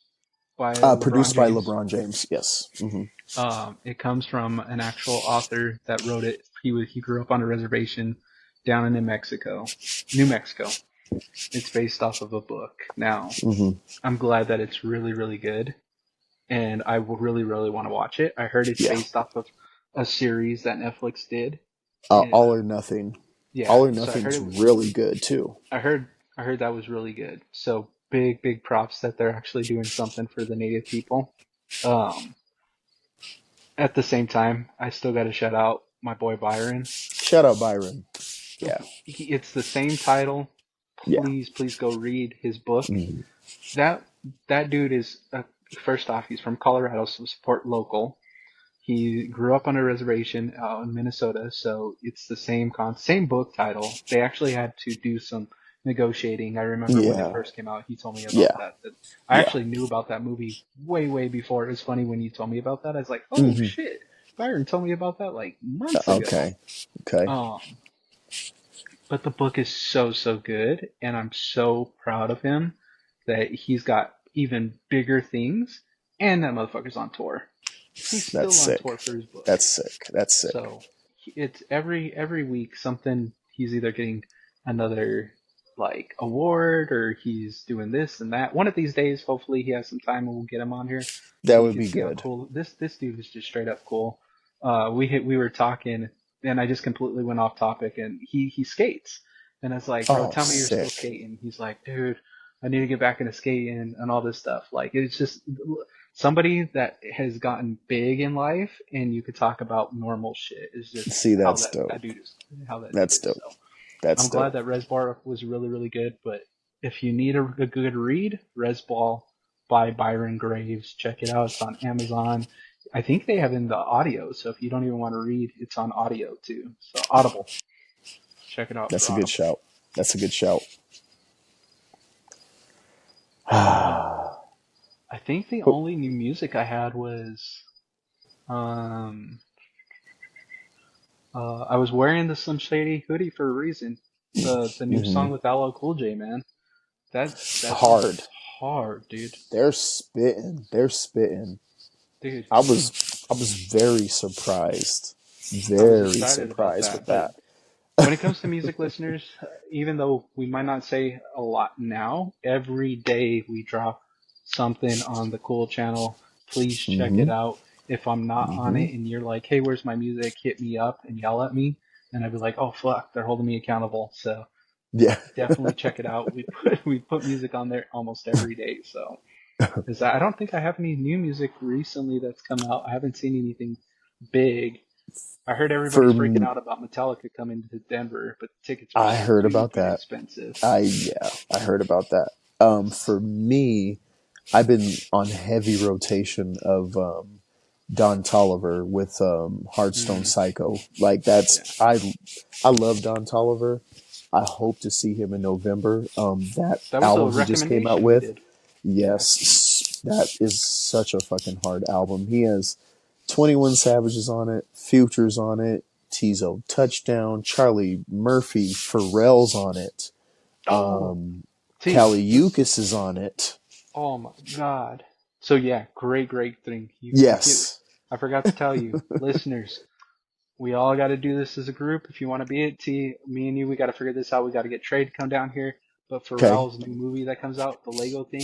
by LeBron Produced by James. LeBron James. Yes. Hmm. It comes from an actual author that wrote it. He grew up on a reservation down in New Mexico. New Mexico. It's based off of a book. Now, Hmm. I'm glad that it's really, really good, and I will really, really want to watch it. I heard it's Yeah. based off of a series that Netflix did, and All or Nothing. yeah, All or so I heard Nothing's it. really good too. I heard I heard that was really good. So big, big props that they're actually doing something for the native people. Um, at the same time, I still got to shout out my boy Byron. Shout out Byron. Yeah. It's the same title. Yeah. Please, please go read his book. Mhm. That that dude is first off, he's from Colorado, so support local. He grew up on a reservation out in Minnesota, so it's the same book title. They actually had to do some negotiating. I remember when it Yeah. first came out, he told me about Yeah. that. I Yeah. actually knew about that movie way, way before. It was funny when you told me about that. I was like, oh Hmm. shit, Byron told me about that like months ago. Okay. Okay. Um, but the book is so, so good, and I'm so proud of him that he's got even bigger things, and that motherfucker's on tour. He's That's still on sick. tour for his book. That's sick. That's sick. So it's every week something. He's either getting another like award or he's doing this and that. One of these days, hopefully, he has some time and we'll get him on here That so you would can be see how good. cool this dude is. Just straight up cool. We were talking and I just completely went off topic and he skates and I was like, bro, Oh, tell me you're still sick. skating. He's like, dude, I need to get back into skating and all this stuff. Like it's just somebody that has gotten big in life and you could talk about normal shit is just See, how that's dope. that dude is how that dude That's is. dope. So That's I'm glad dope. that Rez Bar was really, really good. But if you need a good read, Rez Ball by Byron Graves. Check it out. It's on Amazon. I think they have in the audio, so if you don't even want to read, it's on audio too. So Audible. Check it out That's for a good Audible. shout. That's a good shout. I think the only new music I had was um I was wearing the Slim Shady hoodie for a reason. The new Hmm. song with LL Cool J, man. That song Hard. goes hard, dude. They're spitting. They're spitting. Dude, I was very surprised. I was Very excited about surprised with that. But that. when it comes to music listeners, even though we might not say a lot now, every day we drop something on the Cool channel. Please check it Hmm. out. If I'm not on Hmm. it and you're like, hey, where's my music? Hit me up and yell at me. And I'd be like, oh, fuck, they're holding me accountable. So Yeah. definitely check it out. We put music on there almost every day. So because I don't think I have any new music recently that's come out. I haven't seen anything big. I heard For everybody's freaking out about Metallica coming to Denver, but the tickets are I heard about stupid that. expensive. I heard about that. For me, I've been on heavy rotation of Don Toliver with Hardstone Mm, Psycho. Like yeah, I love Don Toliver. I hope to see him in November. That that was a album he just came out recommendation we with, did. Yeah, yes, that is such a fucking hard album. He has 21 Savages on it, Futures on it, Tizo Touchdown, Charlie Murphy, Pharrell's on it. Oh, T. Kaliukis is on it. Oh my God. So yeah, great thing. You completely. Yes. I forgot to tell you, listeners. We all got to do this as a group. If you want to be it, T, me and you, we got to figure this out. We got to get Trey to come down here. But Okay. Pharrell's new movie that comes out, the Lego thing,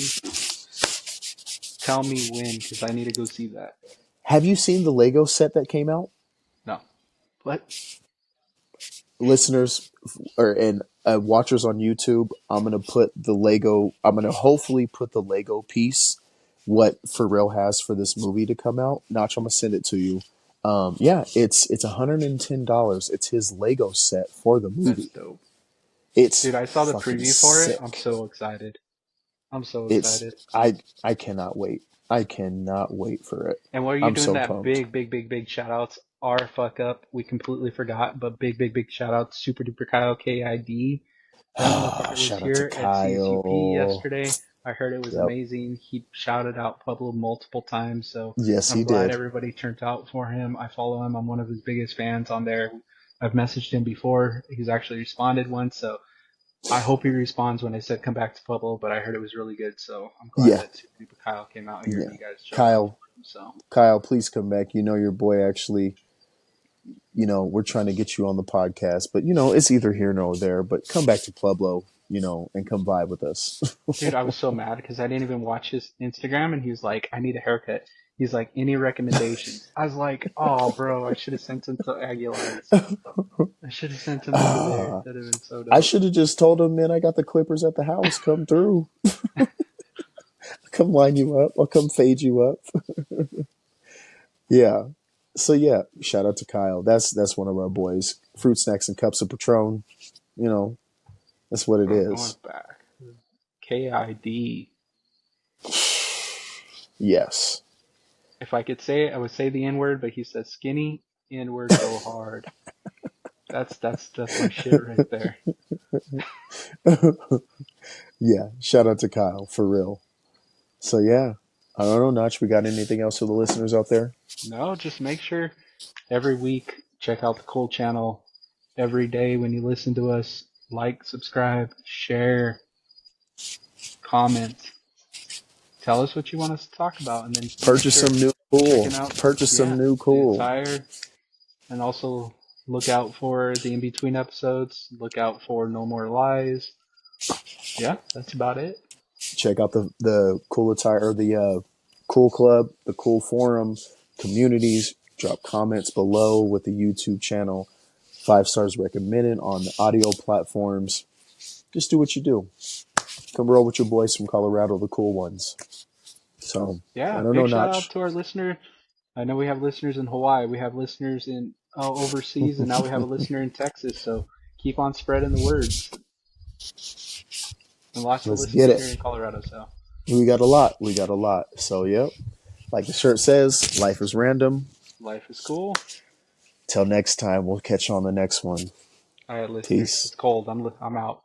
tell me when, because I need to go see that. Have you seen the Lego set that came out? No. What? Listeners and watchers on YouTube, I'm gonna hopefully put the Lego piece, what Pharrell has for this movie to come out. Nacho, I'm gonna send it to you. Yeah, it's $110. It's his Lego set for the movie. That's dope. It's Dude, I saw the fucking preview for it. sick. I'm so excited. It's I cannot wait. I cannot wait for it. And while you're I'm doing so that, pumped. big shout outs. Our fuck up. We completely forgot, but big shout outs. Super duper Kyle KID. That motherfucker was Shout out here to at CCP Kyle. yesterday. I heard it was Yep. amazing. He shouted out Pueblo multiple times, so Yes, I'm he glad did. everybody turned out for him. I follow him. I'm one of his biggest fans on there. I've messaged him before. He's actually responded once, so I hope he responds when I said come back to Pueblo, but I heard it was really good, so I'm glad Yeah. that Super Duper Kyle came out here and you guys showed Kyle. out for him, so. Kyle, please come back. You know your boy actually, we're trying to get you on the podcast, but it's either here nor there. But come back to Pueblo, and come vibe with us. Dude, I was so mad because I didn't even watch his Instagram, and he was like, I need a haircut. He's like, any recommendations? I was like, oh, bro, I should have sent him to Aguilar's. I should have sent him over there. That would have been so dope. I should have just told him, man, I got the clippers at the house. Come through. Come line you up. I'll come fade you up. Yeah. So yeah, shout out to Kyle. That's one of our boys. Fruit snacks and cups of Patron. That's what it is. Going back. KID. Yes. If I could say it, I would say the N word, but he said skinny, N word, go hard. That's my shit right there. Yeah. Shout out to Kyle for real. So yeah. I don't know, Notch. We got anything else for the listeners out there? No, just make sure every week check out the Cool channel. Every day when you listen to us, like, subscribe, share, comment. Tell us what you want us to talk about, and then purchase some new cool. Some new cool. And also look out for the in between episodes. Look out for No More Lies. Yeah, that's about it. Check out the cool attire, the cool club, the cool forum, communities. Drop comments below with the YouTube channel. 5 stars recommended on the audio platforms. Just do what you do. Come roll with your boys from Colorado, the cool ones. So yeah, I don't know, shout Notch. out to our listener. I know we have listeners in Hawaii. We have listeners in overseas, and now we have a listener in Texas. So keep on spreading the word. And lots of listeners here in Colorado. So we got a lot. So yep, like the shirt says, life is random. Life is cool. Till next time, we'll catch you on the next one. All right, listeners. Peace. It's cold. I'm out.